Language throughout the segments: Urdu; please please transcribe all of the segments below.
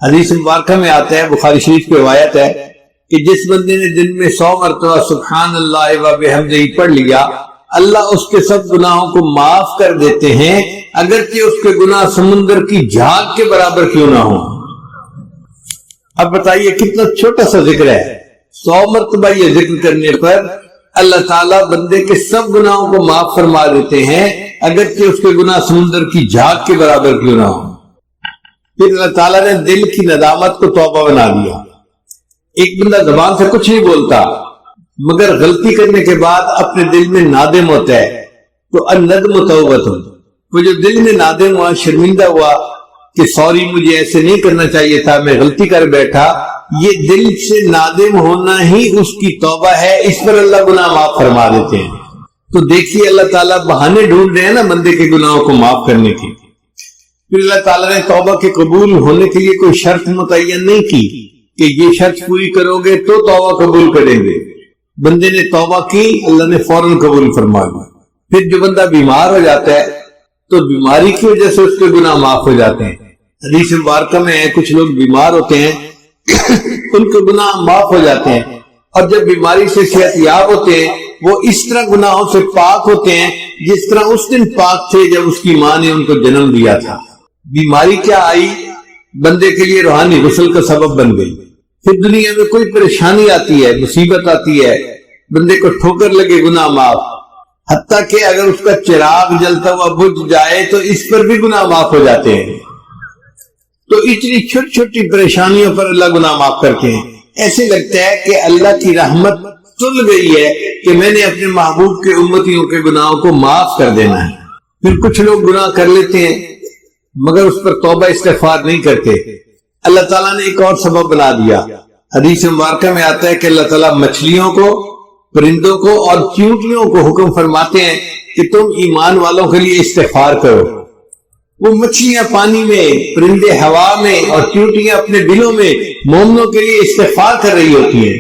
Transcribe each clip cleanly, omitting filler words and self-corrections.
حدیث مبارکہ میں آتا ہے، بخاری شریف کی روایت ہے کہ جس بندے نے دن میں 100 مرتبہ سبحان اللہ و بحمدہ پڑھ لیا، اللہ اس کے سب گناہوں کو معاف کر دیتے ہیں، اگرچہ اس کے گناہ سمندر کی جھاگ کے برابر کیوں نہ ہوں۔ اب بتائیے کتنا چھوٹا سا ذکر ہے، 100 مرتبہ یہ ذکر کرنے پر اللہ تعالیٰ بندے کے سب گناہوں کو معاف فرما دیتے ہیں، اگرچہ اس کے گناہ سمندر کی جھاگ کے برابر کیوں نہ ہوں۔ پھر اللہ تعالیٰ نے دل کی ندامت کو توبہ بنا دیا۔ ایک بندہ زبان سے کچھ نہیں بولتا مگر غلطی کرنے کے بعد اپنے دل میں نادم ہوتا ہے، تو الندم توبۃ، وہ جو دل میں نادم ہوا، شرمندہ ہوا کہ سوری مجھے ایسے نہیں کرنا چاہیے تھا، میں غلطی کر بیٹھا، یہ دل سے نادم ہونا ہی اس کی توبہ ہے، اس پر اللہ گناہ معاف فرما دیتے ہیں۔ تو دیکھیے اللہ تعالیٰ بہانے ڈھونڈ رہے ہیں نا بندے کے گناہوں کو معاف کرنے کی۔ پھر اللہ تعالیٰ نے توبہ کے قبول ہونے کے لیے کوئی شرط متعین نہیں کی کہ یہ شرط پوری کرو گے تو توبہ قبول کریں گے۔ بندے نے توبہ کی، اللہ نے فوراً قبول فرما دیا۔ پھر جو بندہ بیمار ہو جاتا ہے تو بیماری کی وجہ سے اس کے گناہ معاف ہو جاتے ہیں۔ حدیث مبارکہ میں ہے کچھ لوگ بیمار ہوتے ہیں ان کے گناہ معاف ہو جاتے ہیں، اور جب بیماری سے صحت یاب ہوتے ہیں وہ اس طرح گناہوں سے پاک ہوتے ہیں جس طرح اس دن پاک تھے جب اس کی ماں نے ان کو جنم دیا تھا۔ بیماری کیا آئی؟ بندے کے لیے روحانی غسل کا سبب بن گئی۔ پھر دنیا میں کوئی پریشانی آتی ہے، مصیبت آتی ہے، بندے کو ٹھوکر لگے، گناہ معاف، حتیٰ کہ اگر اس کا چراغ جلتا ہوا بجھ جائے تو اس پر بھی گناہ معاف ہو جاتے ہیں۔ تو اتنی چھوٹی چھوٹی پریشانیوں پر اللہ گناہ معاف کرتے ہیں۔ ایسے لگتا ہے کہ اللہ کی رحمت تل گئی ہے کہ میں نے اپنے محبوب کے امتیوں کے گناہوں کو معاف کر دینا ہے۔ پھر کچھ لوگ گناہ کر لیتے ہیں مگر اس پر توبہ استغفار نہیں کرتے۔ اللہ تعالیٰ نے ایک اور سبب بنا دیا۔ حدیث مبارکہ میں آتا ہے کہ اللہ تعالیٰ مچھلیوں کو، پرندوں کو اور چیونٹیوں کو حکم فرماتے ہیں کہ تم ایمان والوں کے لیے استغفار کرو۔ وہ مچھلیاں پانی میں، پرندے ہوا میں اور چیونٹیاں اپنے دلوں میں مومنوں کے لیے استغفار کر رہی ہوتی ہیں،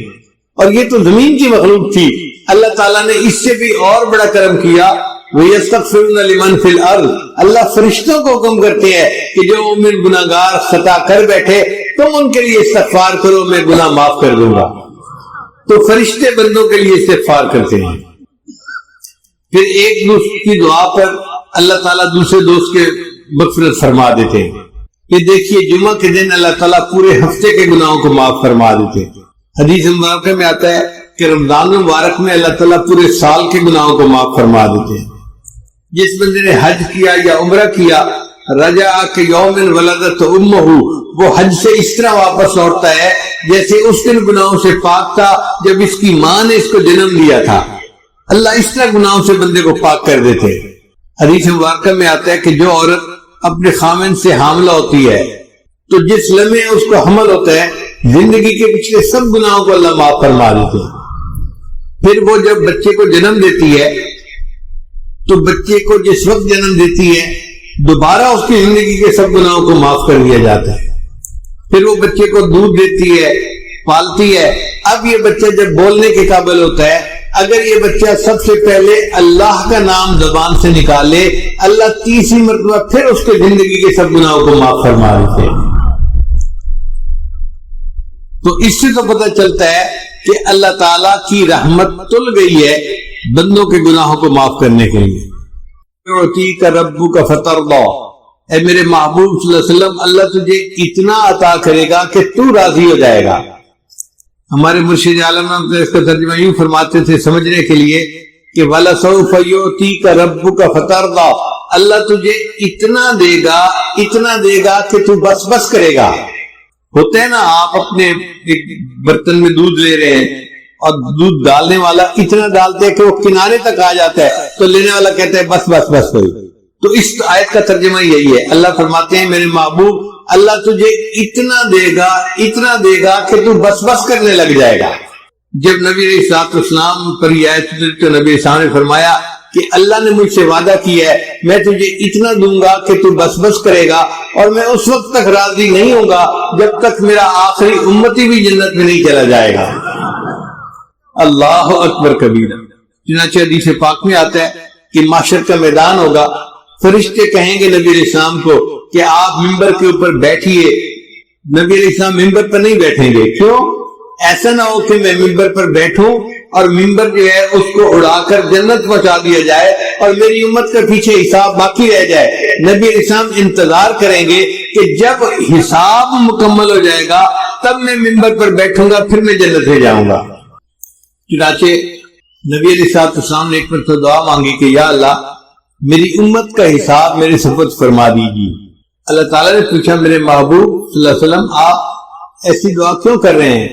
اور یہ تو زمین کی مخلوق تھی۔ اللہ تعالیٰ نے اس سے بھی اور بڑا کرم کیا، وَيَسْتَغْفِرُونَ لِمَنْ فِي الْأَرْضِ، اللہ فرشتوں کو حکم کرتے ہیں کہ جو مومن گناہگار خطا کر بیٹھے تم ان کے لیے استغفار کرو، میں گناہ معاف کر دوں گا۔ تو فرشتے بندوں کے لیے استغفار کرتے ہیں۔ پھر ایک دوسرے کی دعا پر اللہ تعالیٰ دوسرے دوست کے مغفرت فرما دیتے ہیں۔ یہ دیکھیے جمعہ کے دن اللہ تعالیٰ پورے ہفتے کے گناہوں کو معاف فرما دیتے ہیں۔ حدیث مبارکہ میں آتا ہے کہ رمضان مبارک میں اللہ تعالیٰ پورے سال کے گناہوں کو معاف فرما دیتے ہیں۔ جس بندے نے حج کیا یا عمرہ کیا، رجع کہ یوم ولدت امہ، وہ حج سے اس طرح واپس لوٹتا ہے جیسے اس دن گناہوں سے پاک تھا جب اس کی ماں نے اس کو جنم دیا تھا۔ اللہ اس طرح گناہوں سے بندے کو پاک کر دیتے ہیں۔ حدیث مبارکہ میں آتا ہے کہ جو عورت اپنے خامن سے حاملہ ہوتی ہے تو جس لمحے اس کو حمل ہوتا ہے زندگی کے پچھلے سب گناہوں کو اللہ معاف فرما دیتے ہیں۔ پھر وہ جب بچے کو جنم دیتی ہے تو بچے کو جس وقت جنم دیتی ہے دوبارہ اس کی زندگی کے سب گناہوں کو معاف کر دیا جاتا ہے۔ پھر وہ بچے کو دودھ دیتی ہے، پالتی ہے۔ اب یہ بچہ جب بولنے کے قابل ہوتا ہے، اگر یہ بچہ سب سے پہلے اللہ کا نام زبان سے نکالے، اللہ تیسری مرتبہ پھر اس کے زندگی کے سب گناہوں کو معاف فرما دیتے ہیں۔ تو اس سے تو پتہ چلتا ہے کہ اللہ تعالیٰ کی رحمت تل گئی ہے بندوں کے گناہوں کو معاف کرنے کے لیے۔ یعطیک ربک فترضی، اے میرے محبوب صلی اللہ علیہ وسلم، اللہ تجھے اتنا عطا کرے گا کہ تو راضی ہو جائے گا۔ ہمارے مرشد عالم اس کا ترجمہ یوں فرماتے تھے سمجھنے کے لیے کہ وَلَسَوْفَ يُعْتِيكَ رَبُّكَ فَتَرْضَى، اللہ تجھے اتنا دے گا کہ تو بس بس کرے گا۔ ہوتا ہے نا، آپ اپنے ایک برتن میں دودھ لے رہے ہیں اور دودھ ڈالنے والا اتنا ڈالتے ہیں کہ وہ کنارے تک آ جاتا ہے تو لینے والا کہتا ہے بس بس بس کوئی۔ تو اس آیت کا ترجمہ یہی ہے، اللہ فرماتے ہیں میرے محبوب اللہ تجھے اتنا دے گا کہ تو بس بس کرنے لگ جائے گا۔ جب نبی علیہ الصلوۃ والسلام پر یہ آیت تو نبی السلام نے فرمایا کہ اللہ نے مجھ سے وعدہ کیا ہے میں تجھے اتنا دوں گا کہ تو بس بس کرے گا، اور میں اس وقت تک راضی نہیں ہوں گا جب تک میرا آخری امتی بھی جنت میں نہیں چلا جائے گا۔ اللہ اکبر کبیرہ۔ چنانچہ حدیث پاک میں آتا ہے کہ محشر کا میدان ہوگا، فرشتے کہیں گے نبی علیہ السلام کو کہ آپ ممبر کے اوپر بیٹھیے، نبی علیہ السلام ممبر پر نہیں بیٹھیں گے. کیوں؟ ایسا نہ ہو کہ میں ممبر پر بیٹھوں اور ممبر جو ہے اس کو اڑا کر جنت پہنچا دیا جائے اور میری امت کا پیچھے حساب باقی رہ جائے. نبی علیہ السلام انتظار کریں گے کہ جب حساب مکمل ہو جائے گا تب میں ممبر پر بیٹھوں گا، پھر میں جنت میں جاؤں گا. چنانچہ نبی علیہ السلام نے ایک مرتبہ دعا مانگی کہ یا اللہ میری امت کا حساب میرے سپرد فرما دیجیے. اللہ تعالیٰ نے پوچھا میرے محبوب صلی اللہ علیہ وسلم آپ ایسی دعا کیوں کر رہے ہیں؟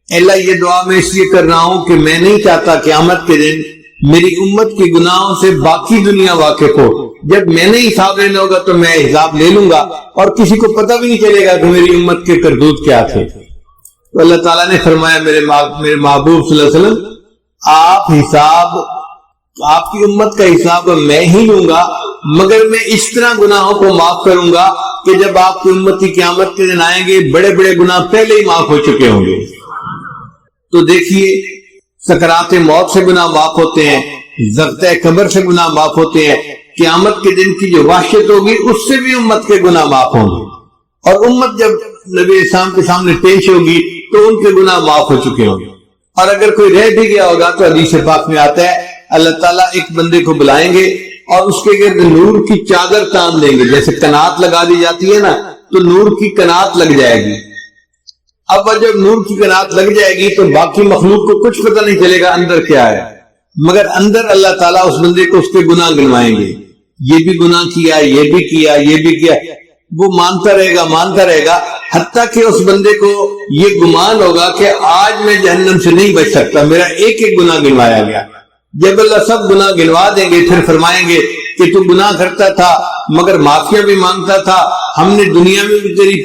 اللہ یہ دعا میں اس لیے کر رہا ہوں کہ میں نہیں چاہتا قیامت کے دن میری امت کے گناہوں سے باقی دنیا واقف ہو. جب میں نے حساب لینا ہوگا تو میں حساب لے لوں گا اور کسی کو پتہ بھی نہیں چلے گا کہ میری امت کے کرتوت کیا تھے. تو اللہ تعالیٰ نے فرمایا میرے محبوب صلی اللہ علیہ وسلم آپ کی امت کا حساب میں ہی لوں گا، مگر میں اس طرح گناہوں کو معاف کروں گا کہ جب آپ کی امتی قیامت کے دن آئیں گے بڑے بڑے گناہ پہلے ہی معاف ہو چکے ہوں گے. تو دیکھیے سکرات موت سے گناہ معاف ہوتے ہیں، ضبطۂ قبر سے گناہ معاف ہوتے ہیں، قیامت کے دن کی جو وحشت ہوگی اس سے بھی امت کے گناہ معاف ہوں گے، اور امت جب نبی اسلام کے سامنے پیش ہوگی تو ان کے گناہ معاف ہو چکے ہوں گے. اور اگر کوئی رہ بھی گیا ہوگا تو حدیث پاک میں آتا ہے اللہ تعالیٰ ایک بندے کو بلائیں گے اور اس کے گرد نور کی چادر تان دیں گے. جیسے کنات لگا دی جاتی ہے نا، تو نور کی کنات لگ جائے گی. اب جب نور کی کنات لگ جائے گی تو باقی مخلوق کو کچھ پتہ نہیں چلے گا اندر کیا ہے، مگر اندر اللہ تعالیٰ اس بندے کو اس کے گناہ گنوائیں گے. یہ بھی گناہ کیا، یہ بھی کیا، یہ بھی کیا. وہ مانتا رہے گا حتیٰ کہ اس بندے کو یہ گمان ہوگا کہ آج میں جہنم سے نہیں بچ سکتا، میرا ایک ایک گناہ گنوایا گیا. جب اللہ سب گناہ گنوا دیں گے پھر فرمائیں گے کہ تو گناہ کرتا تھا مگر معافیاں بھی مانگتا تھا، ہم نے دنیا میں بھی تیری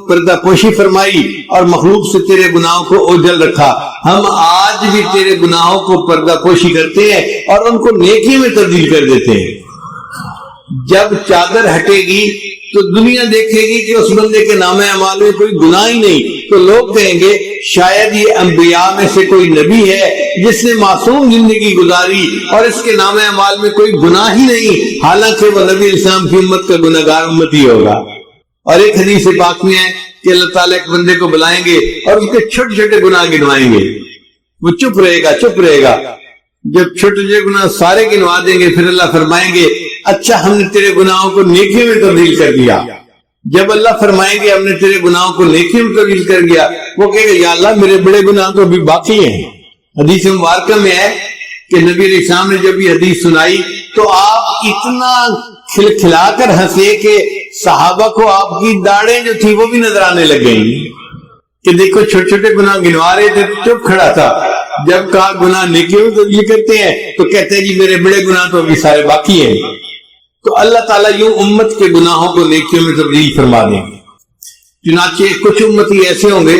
پردہ پوشی فرمائی اور مخلوق سے تیرے گناہوں کو اوجھل رکھا. ہم آج بھی تیرے گناہوں کو پردہ پوشی کرتے ہیں اور ان کو نیکی میں تبدیل کر دیتے ہیں. جب چادر ہٹے گی تو دنیا دیکھے گی کہ اس بندے کے نام اعمال میں کوئی گناہ ہی نہیں، تو لوگ کہیں گے شاید یہ انبیاء میں سے کوئی نبی ہے جس نے معصوم زندگی گزاری اور اس کے نام اعمال میں کوئی گناہ ہی نہیں، حالانکہ وہ نبی اسلام کی امت کا گناہگار امتی ہوگا. اور ایک حدیث پاک میں ہے کہ اللہ تعالیٰ ایک بندے کو بلائیں گے اور اس کے چھوٹے چھوٹے گناہ گنوائیں گے. وہ چپ رہے گا. جب چھوٹے چھوٹے گناہ سارے گنوا دیں گے پھر اللہ فرمائیں گے اچھا ہم نے تیرے گناہوں کو نیکی میں تبدیل کر دیا. جب اللہ فرمائیں گے ہم نے تیرے گناہوں کو نیکی میں تبدیل کر دیا، وہ کہے گا یا اللہ میرے بڑے گناہ تو ابھی باقی ہیں. حدیث مبارکہ میں ہے کہ نبی علیہ السلام نے جب یہ حدیث سنائی تو آپ اتنا کھلکھلا کر ہنسے کہ صحابہ کو آپ کی داڑیں جو تھی وہ بھی نظر آنے لگ گئی کہ دیکھو چھوٹے چھوٹے گناہ گنوا رہے تھے چپ کھڑا تھا، جب کہا گناہ نیکیوں میں تبدیل کرتے ہیں تو کہتے ہیں جی میرے بڑے گناہ تو ابھی سارے باقی ہیں. تو اللہ تعالیٰ یوں امت کے گناہوں کو نیکیوں میں تبدیل فرما دیں گے. چنانچہ کچھ امتی ایسے ہوں گے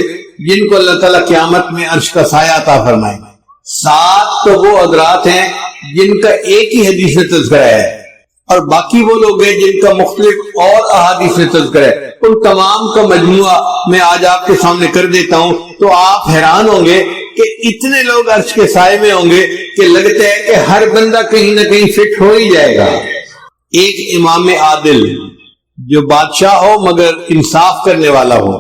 جن کو اللہ تعالیٰ قیامت میں عرش کا سایہ عطا فرمائیں گے. 7 تو وہ حضرات ہیں جن کا ایک ہی حدیث میں تذکرہ ہے اور باقی وہ لوگ ہیں جن کا مختلف اور احادیث میں تذکرہ ہے. ان تمام کا مجموعہ میں آج آپ کے سامنے کر دیتا ہوں تو آپ حیران ہوں گے کہ اتنے لوگ عرش کے سائے میں ہوں گے کہ لگتا ہے کہ ہر بندہ کہیں نہ کہیں فٹ ہو ہی جائے گا. ایک امام عادل جو بادشاہ ہو مگر انصاف کرنے والا ہو،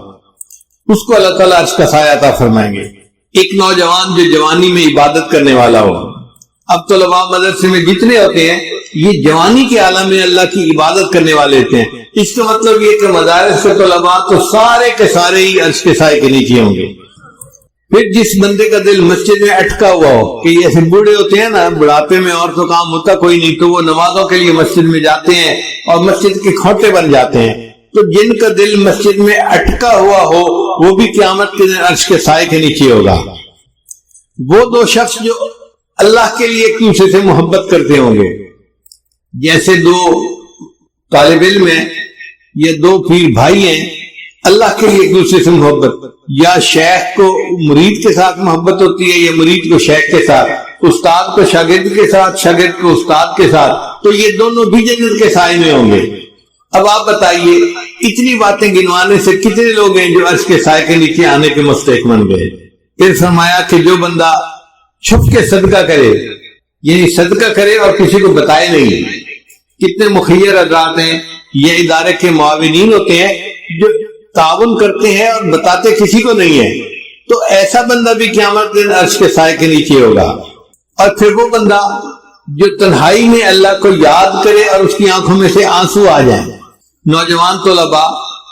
اس کو اللہ تعالیٰ عرش کا سایہ عطا فرمائیں گے. ایک نوجوان جو جوانی میں عبادت کرنے والا ہو. اب طلباء مدرسے میں جتنے ہوتے ہیں یہ جوانی کے عالم میں اللہ کی عبادت کرنے والے ہوتے ہیں. اس کا مطلب یہ کہ مدارس کے طلباء تو سارے کے سارے ہی عرش کے سائے کے نیچے ہوں گے. پھر جس بندے کا دل مسجد میں اٹکا ہوا ہو کہ یہ ایسے بوڑھے ہوتے ہیں نا، بڑھاپے میں اور تو کام ہوتا کوئی نہیں تو وہ نمازوں کے لیے مسجد میں جاتے ہیں اور مسجد کے کھوٹے بن جاتے ہیں، تو جن کا دل مسجد میں اٹکا ہوا ہو وہ بھی قیامت کے دن عرش کے سائے کے نیچے ہوگا. وہ 2 شخص جو اللہ کے لیے ایک دوسرے سے محبت کرتے ہوں گے، جیسے 2 طالب علم ہیں یا 2 پیر بھائی ہیں، اللہ کے لیے ایک دوسرے سے محبت، یا شیخ کو مرید کے ساتھ محبت ہوتی ہے یا مرید کو شیخ کے ساتھ، استاد کو شاگرد کے ساتھ، شاگرد کو استاد کے ساتھ، تو یہ دونوں بھی جنت کے سائے میں ہوں گے. اب آپ بتائیے اتنی باتیں گنوانے سے کتنے لوگ ہیں جو عرش کے سائے کے نیچے آنے کے مستحق بن گئے. پھر فرمایا کہ جو بندہ چھپ کے صدقہ کرے، یعنی صدقہ کرے اور کسی کو بتائے نہیں. کتنے مخیر حضرات ہیں یہ ادارے کے معاونین ہوتے ہیں جو تعاون کرتے ہیں اور بتاتے کسی کو نہیں ہے، تو ایسا بندہ بھی قیامت دن عرش کے سائے کے نیچے ہوگا۔ اور پھر وہ بندہ جو تنہائی میں اللہ کو یاد کرے اور اس کی آنکھوں میں سے آنسو آ جائیں۔ نوجوان طلباء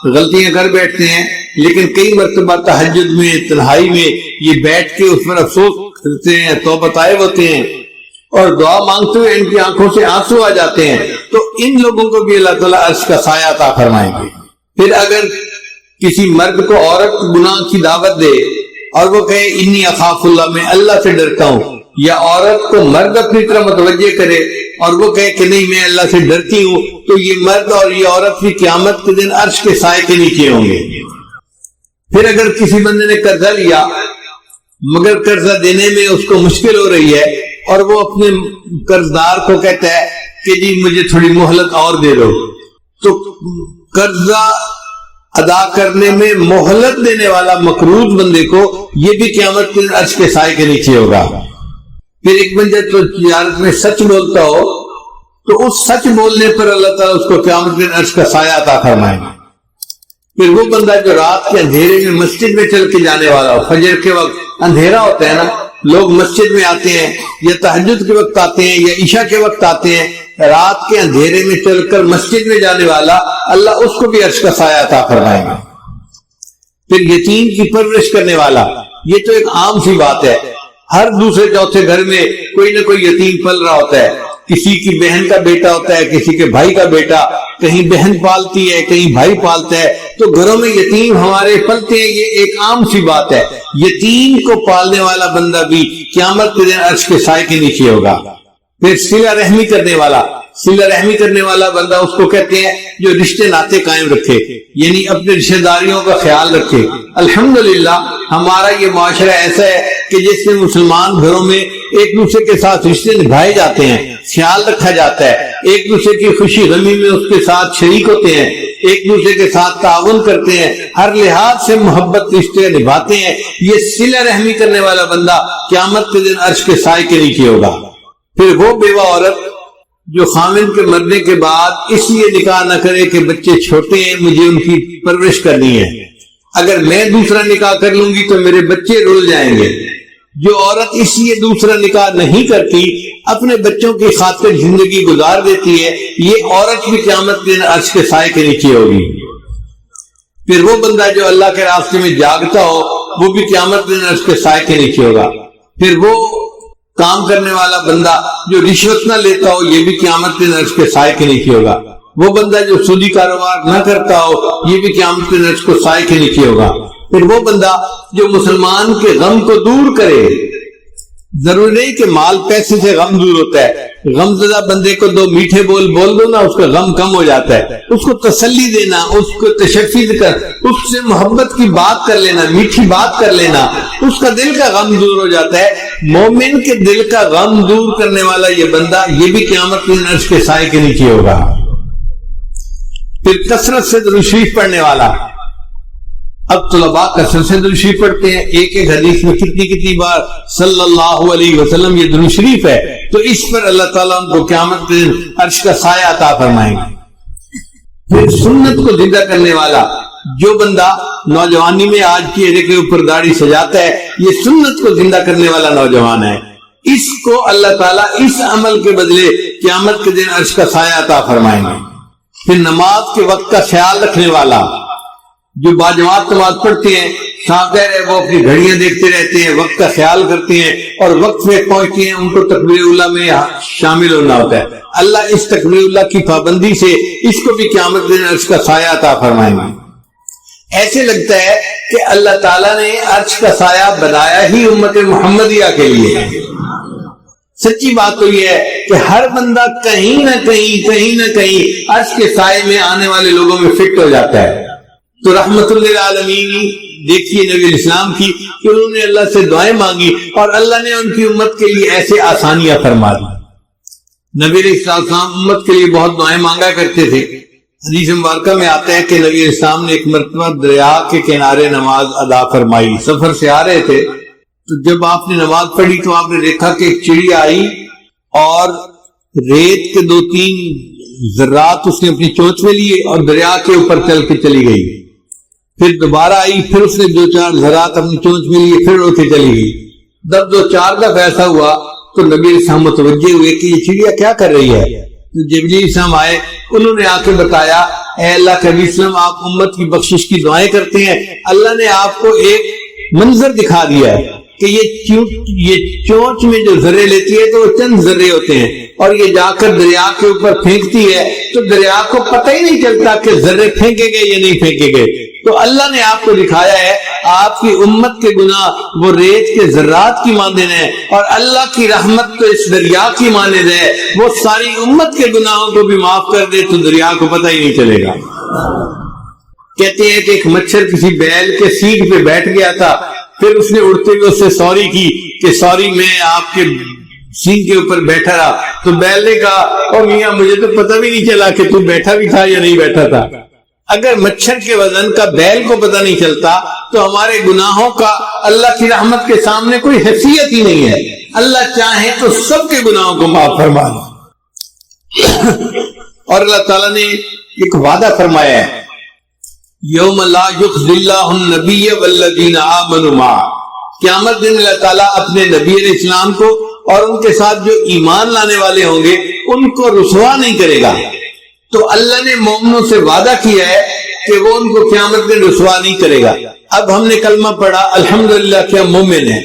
غلطیاں کر بیٹھتے ہیں، لیکن کئی مرتبہ تہجد میں تنہائی میں یہ بیٹھ کے اس پر افسوس کرتے ہیں، توبہ طائب ہوتے ہیں اور دعا مانگتے ہوئے ان کی آنکھوں سے آنسو آ جاتے ہیں، تو ان لوگوں کو بھی اللہ تعالیٰ عرش کا سایہ عطا فرمائیں گے۔ پھر اگر کسی مرد کو عورت گناہ کی دعوت دے اور وہ کہے انی اخاف اللہ، میں اللہ سے ڈرتا ہوں، یا عورت کو مرد اپنی طرح متوجہ کرے اور وہ کہے کہ نہیں میں اللہ سے ڈرتی ہوں، تو یہ مرد اور یہ عورت بھی قیامت کے دن عرش کے سائے کے نیچے ہوں گے۔ پھر اگر کسی بندے نے قرضہ لیا مگر قرضہ دینے میں اس کو مشکل ہو رہی ہے اور وہ اپنے قرضدار کو کہتا ہے کہ جی مجھے تھوڑی مہلت اور دے دو، تو قرضہ ادا کرنے میں مہلت دینے والا مقروض بندے کو یہ بھی قیامت کے دن عرش کے سائے کے نیچے ہوگا۔ پھر ایک بندہ تو تجارت میں سچ بولتا ہو تو اس سچ بولنے پر اللہ تعالیٰ اس کو قیامت کے دن عرش کا سایہ عطا فرمائے گا۔ پھر وہ بندہ جو رات کے اندھیرے میں مسجد میں چل کے جانے والا ہو، فجر کے وقت اندھیرا ہوتا ہے نا، لوگ مسجد میں آتے ہیں یا تہجد کے وقت آتے ہیں یا عشاء کے وقت آتے ہیں، رات کے اندھیرے میں چل کر مسجد میں جانے والا اللہ اس کو بھی عرش کا سایہ عطا فرمائے گا۔ پھر یتیم کی پرورش کرنے والا، یہ تو ایک عام سی بات ہے، ہر دوسرے چوتھے گھر میں کوئی نہ کوئی یتیم پل رہا ہوتا ہے، کسی کی بہن کا بیٹا ہوتا ہے، کسی کے بھائی کا بیٹا، کہیں بہن پالتی ہے کہیں بھائی پالتا ہے، تو گھروں میں یتیم ہمارے پلتے ہیں، یہ ایک عام سی بات ہے۔ یتیم کو پالنے والا بندہ بھی قیامت کے دن عرش کے سائے کے نیچے ہوگا۔ پھر صلہ رحمی کرنے والا، صلہ رحمی کرنے والا بندہ اس کو کہتے ہیں جو رشتے ناطے قائم رکھے، یعنی اپنے رشتہ داریوں کا خیال رکھے۔ الحمدللہ ہمارا یہ معاشرہ ایسا ہے کہ جس میں مسلمان گھروں میں ایک دوسرے کے ساتھ رشتے نبھائے جاتے ہیں، خیال رکھا جاتا ہے، ایک دوسرے کی خوشی غمی میں اس کے ساتھ شریک ہوتے ہیں، ایک دوسرے کے ساتھ تعاون کرتے ہیں، ہر لحاظ سے محبت رشتے نبھاتے ہیں۔ یہ صلہ رحمی کرنے والا بندہ قیامت کے دن عرش کے سائے کے نیچے ہوگا۔ پھر وہ بیوہ عورت جو خامن کے مرنے کے بعد اس لیے نکاح نہ کرے کہ بچے چھوٹے ہیں مجھے ان کی پرورش کرنی ہے، اگر میں دوسرا نکاح کر لوں گی تو میرے بچے رول جائیں گے، جو عورت اس لیے دوسرا نکاح نہیں کرتی اپنے بچوں کی خاطر زندگی گزار دیتی ہے، یہ عورت بھی قیامت کے دن عرش کے سائے کے نیچے ہوگی۔ پھر وہ بندہ جو اللہ کے راستے میں جاگتا ہو وہ بھی قیامت کے دن عرش کے سائے کے نیچے ہوگا۔ پھر وہ کام کرنے والا بندہ جو رشوت نہ لیتا ہو یہ بھی قیامت کے دن عرش کے سائے کے نیچے ہوگا۔ وہ بندہ جو سودی کاروبار نہ کرتا ہو یہ بھی قیامت کے دن عرش کے سائے کے نیچے ہوگا۔ پھر وہ بندہ جو مسلمان کے غم کو دور کرے، ضروری نہیں کہ مال پیسے سے غم دور ہوتا ہے، غم زدہ بندے کو دو میٹھے بول دو نا اس کا غم کم ہو جاتا ہے، اس کو تسلی دینا، اس کو تشفی کر، اس سے محبت کی بات کر لینا، میٹھی بات کر لینا، اس کا دل کا غم دور ہو جاتا ہے۔ مومن کے دل کا غم دور کرنے والا یہ بندہ یہ بھی قیامت کے دن عرش کے سائے کے نیچے ہوگا۔ پھر کثرت سے درود شریف پڑھنے والا، اب طلباء کثرت سے درود شریف پڑھتے ہیں، ایک ایک حدیث میں کتنی بار صلی اللہ علیہ وسلم یہ درود شریف ہے، تو اس پر اللہ تعالیٰ ان کو قیامت کے دن عرش کا سایہ عطا فرمائیں گے۔ پھر سنت کو زندہ کرنے والا، جو بندہ نوجوانی میں آج کی ایرے کے اوپر داڑھی سجاتا ہے یہ سنت کو زندہ کرنے والا نوجوان ہے، اس کو اللہ تعالیٰ اس عمل کے بدلے قیامت کے دن عرش کا سایہ عطا فرمائیں گے۔ پھر نماز کے وقت کا خیال رکھنے والا، جو باجماعت نماز پڑھتے ہیں، صاف ظاہر ہے وہ اپنی گھڑیاں دیکھتے رہتے ہیں، وقت کا خیال کرتے ہیں اور وقت پہ پہنچتے ہیں، ان کو تکبیر اللہ میں شامل ہونا ہوتا ہے۔ اللہ اس تکبیر اللہ کی پابندی سے اس کو بھی قیامت کے دن عرش کا سایہ عطا فرمائیں گے۔ ایسے لگتا ہے کہ اللہ تعالیٰ نے عرش کا سایہ بنایا ہی امت محمدیہ کے لیے ہے۔ سچی بات تو یہ ہے کہ ہر بندہ کہیں نہ کہیں عرش کے سائے میں آنے والے لوگوں میں فٹ ہو جاتا ہے۔ تو رحمت للعالمین دیکھیے نبی الاسلام کی کہ انہوں نے اللہ سے دعائیں مانگی اور اللہ نے ان کی امت کے لیے ایسے آسانیاں فرما دی۔ نبی الاسلام امت کے لیے بہت دعائیں مانگا کرتے تھے۔ حدیث مبارکہ میں آتا ہے کہ نبی الاسلام نے ایک مرتبہ دریا کے کنارے نماز ادا فرمائی، سفر سے آ رہے تھے، تو جب آپ نے نماز پڑھی تو آپ نے دیکھا کہ ایک چڑیا آئی اور ریت کے 2-3 ذرات اس نے اپنی چونچ میں لیے اور دریا کے اوپر چل کے چلی گئی۔ پھر دوبارہ آئی، پھر اس نے 2-4 ذرات اپنی چونچ میں لیے، پھر اڑ کے چلی گئی۔ جب 2-4 دفعہ ایسا ہوا تو نبی علیہ السلام متوجہ ہوئے کہ یہ چڑیا کیا کر رہی ہے۔ تو جبریل علیہ السلام آئے، انہوں نے آ کے بتایا اے اللہ کے نبی صلی اللہ علیہ وسلم، آپ امت کی بخشش کی دعائیں کرتے ہیں، اللہ نے آپ کو ایک منظر دکھا دیا ہے کہ یہ چونچ میں جو ذرے لیتی ہے تو وہ چند ذرے ہوتے ہیں، اور یہ جا کر دریا کے اوپر پھینکتی ہے تو دریا کو پتہ ہی نہیں چلتا کہ ذرے پھینکے گئے یا نہیں پھینکے گئے۔ تو اللہ نے آپ کو دکھایا ہے آپ کی امت کے گناہ وہ ریت کے ذرات کی مانند ہیں، اور اللہ کی رحمت تو اس دریا کی مانند ہے، وہ ساری امت کے گناہوں کو بھی معاف کر دے تو دریا کو پتہ ہی نہیں چلے گا۔ کہتے ہیں کہ ایک مچھر کسی بیل کے سیٹ پہ بیٹھ گیا تھا، پھر اس نے اڑتے ہوئے اس سے سوری کی کہ سوری میں آپ کے سینگ کے اوپر بیٹھا رہا، تو بیل نے کہا او میاں مجھے تو پتہ بھی نہیں چلا کہ تو بیٹھا بھی تھا یا نہیں بیٹھا تھا۔ اگر مچھر کے وزن کا بیل کو پتہ نہیں چلتا تو ہمارے گناہوں کا اللہ کی رحمت کے سامنے کوئی حیثیت ہی نہیں ہے۔ اللہ چاہے تو سب کے گناہوں کو معاف فرما دے۔ اور اللہ تعالیٰ نے ایک وعدہ فرمایا ہے یوم لا یخزی اللہ النبی والذین آمنوا معہ، قیامت دن اللہ تعالیٰ اپنے نبی علیہ السلام کو اور ان کے ساتھ جو ایمان لانے والے ہوں گے ان کو رسوا نہیں کرے گا۔ تو اللہ نے مومنوں سے وعدہ کیا ہے کہ وہ ان کو قیامت میں رسوا نہیں کرے گا۔ اب ہم نے کلمہ پڑھا الحمدللہ کہ ہم مومن ہیں،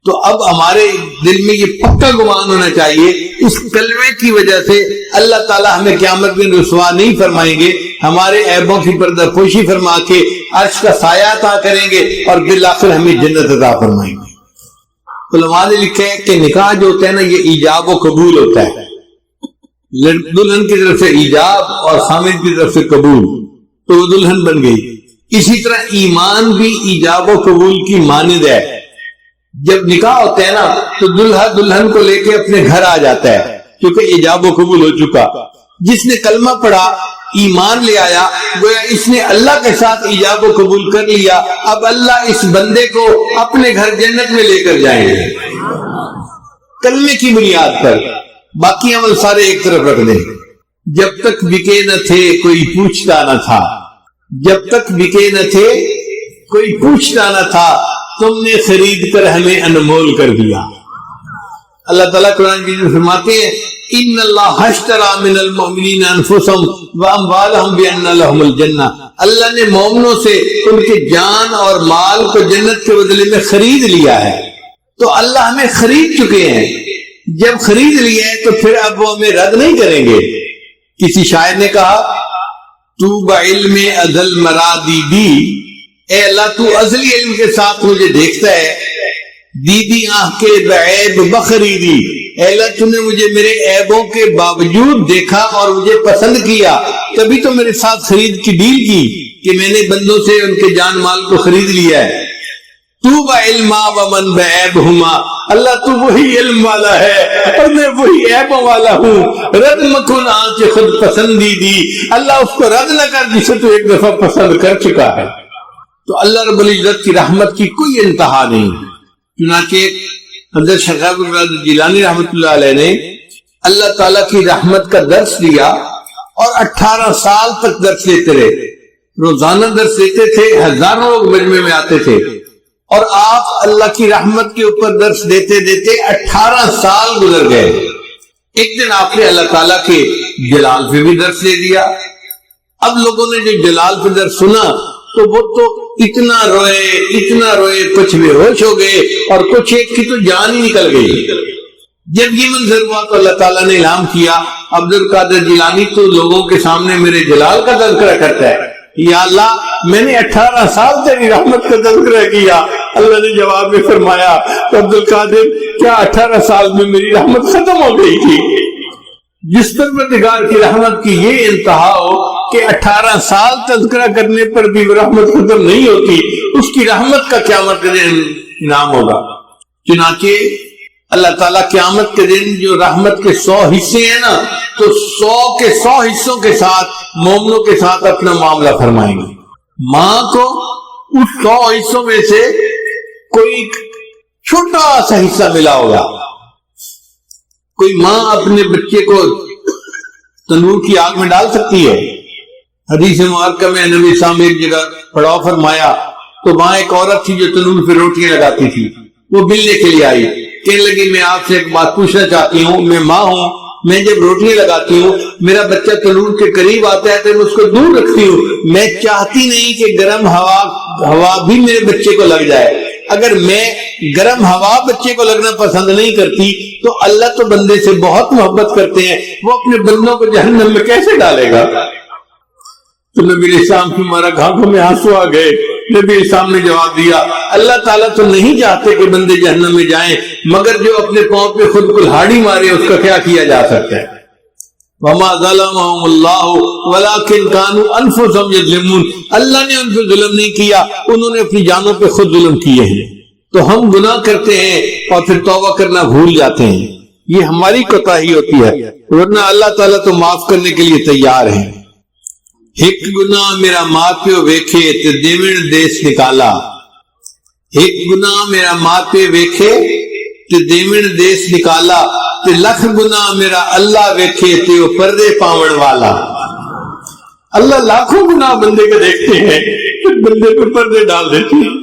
تو اب ہمارے دل میں یہ پکا گمان ہونا چاہیے اس کلمے کی وجہ سے اللہ تعالیٰ ہمیں قیامت میں رسوا نہیں فرمائیں گے، ہمارے عیبوں کی پردہ پوشی فرما کے عرش کا سایہ عطا کریں گے اور بالآخر ہمیں جنت عطا فرمائیں گے۔ علماء نے لکھا ہے کہ نکاح جو ہوتا ہے نا یہ ایجاب و قبول ہوتا ہے، دلہن کی طرف سے ایجاب اور خامد کی طرف سے قبول، تو وہ دلہن بن گئی۔ اسی طرح ایمان بھی ایجاب و قبول کی مانند ہے، جب نکاح ہوتا ہے نا تو دلہا دلہن کو لے کے اپنے گھر آ جاتا ہے کیونکہ ایجاب و قبول ہو چکا۔ جس نے کلمہ پڑھا ایمان لے آیا گویا اس نے اللہ کے ساتھ ایجاب و قبول کر لیا، اب اللہ اس بندے کو اپنے گھر جنت میں لے کر جائیں گے کلمے کی بنیاد پر۔ باقی عمل سارے ایک طرف رکھ دیں۔ جب تک بکے نہ تھے کوئی پوچھتا نہ تھا، جب تک بکے نہ تھے کوئی پوچھتا نہ تھا، تم نے خرید کر ہمیں انمول کر دیا۔ اللہ تعالیٰ قرآن کی فرماتے ہیں ان اللہ اشترى من المؤمنین انفسهم واموالهم بان لهم الجنہ، اللہ نے مومنوں سے ان کے جان اور مال کو جنت کے بدلے میں خرید لیا ہے۔ تو اللہ ہمیں خرید چکے ہیں، جب خرید لیا ہے تو پھر اب وہ ہمیں رد نہیں کریں گے۔ کسی شاعر نے کہا تو بعلم ازل مرادی دی، اے اللہ تو ازلی علم کے ساتھ مجھے دیکھتا ہے، دیدی آنکھ کے بعیب بخریدی، اے اللہ تو نے مجھے میرے عیبوں کے باوجود دیکھا اور مجھے پسند کیا، تبھی تو میرے ساتھ خرید کی ڈیل کی کہ میں نے بندوں سے ان کے جان مال کو خرید لیا ہے۔ تو بعلما ومن بعیبہما، اللہ تو وہی علم والا ہے اور میں وہی عیبوں والا ہوں، رد مکن آنچ خود پسندی دی، اللہ اس کو رد نہ کر جسے تو ایک دفعہ پسند کر چکا ہے۔ تو اللہ رب العزت کی رحمت کی کوئی انتہا نہیں۔ چنانچہ حضرت شیخ عبد القادر جیلانی رحمۃ اللہ علیہ نے اللہ تعالیٰ کی رحمت کا درس دیا اور 18 سال تک درس لیتے رہے، روزانہ درس لیتے تھے، ہزاروں لوگ مجمع میں آتے تھے، اور آپ اللہ کی رحمت کے اوپر درس دیتے دیتے 18 سال گزر گئے۔ ایک دن آپ نے اللہ تعالیٰ کے جلال پہ بھی درس دے دیا۔ اب لوگوں نے جو جلال پہ درس سنا تو وہ تو اتنا روئے کچھ بے ہوش ہو گئے اور کچھ ایک کی تو جان ہی نکل گئی۔ جب یہ منظر ہوا تو اللہ تعالیٰ نے اعلان کیا عبد القادر جیلانی تو لوگوں کے سامنے میرے جلال کا تذکرہ کرتا ہے، یا اللہ میں نے 18 سال تیری رحمت کا تذکرہ کیا۔ اللہ نے جواب میں فرمایا عبد القادر کیا 18 سال میں میری رحمت ختم ہو گئی تھی؟ جس پروردگار کی رحمت کی یہ انتہا ہو کہ 18 سال تذکرہ کرنے پر بھی رحمت ختم نہیں ہوتی، اس کی رحمت کا قیامت کے دن انعام ہوگا۔ چنانچہ اللہ تعالیٰ قیامت کے دن جو رحمت کے 100 حصے ہیں نا تو 100 کے 100 حصوں کے ساتھ مومنوں کے ساتھ اپنا معاملہ فرمائیں گے۔ ماں کو اس 100 حصوں میں سے کوئی چھوٹا سا حصہ ملا ہوگا۔ کوئی ماں اپنے بچے کو تنور کی آگ میں ڈال سکتی ہے؟ حدیث مبارکہ میں نبی صاحب ایک جگہ پڑاؤ فرمایا تو وہاں ایک عورت تھی جو تنور پہ روٹیاں لگاتی تھی. وہ ملنے کے لیے آئی, کہنے لگی میں آپ سے ایک بات پوچھنا چاہتی ہوں, میں ماں ہوں, میں جب روٹیاں لگاتی ہوں میرا بچہ تنور کے قریب آتا ہے تو میں اس کو دور رکھتی ہوں, میں چاہتی نہیں کہ گرم ہوا بھی میرے بچے کو لگ جائے. اگر میں گرم ہوا بچے کو لگنا پسند نہیں کرتی تو اللہ تو بندے سے بہت محبت کرتے ہیں, وہ اپنے بندوں کو جہنم میں کیسے ڈالے گا؟ تو نبی علیہ السلام کی مبارک آنکھوں میں آنسو آ گئے. نبی علیہ السلام نے جواب دیا, اللہ تعالیٰ تو نہیں چاہتے کہ بندے جہنم میں جائیں, مگر جو اپنے پاؤں پہ خود کلہاڑی مارے اس کا کیا کیا جا سکتا ہے؟ وما ظلمهم اللہ ولکن كانوا انفسهم یظلمون, اللہ نے ان پہ ظلم نہیں کیا, انہوں نے اپنی جانوں پہ خود ظلم کیے ہیں. تو ہم گناہ کرتے ہیں اور پھر توبہ کرنا بھول جاتے ہیں, یہ ہماری کوتاہی ہوتی ہے, ورنہ اللہ تعالیٰ تو معاف کرنے کے لیے تیار ہے. ایک گناہ میرا ماں پیو ویکھے تے دیویں دیس نکالا, ایک گناہ میرا ماں پیو ویکھے تے دیویں دیس نکالا, تے لکھ گناہ میرا اللہ ویکھے تے وہ پردے پاون والا. اللہ لاکھوں گناہ بندے کے دیکھتے ہیں, بندے پر پردے ڈال دیتے ہیں.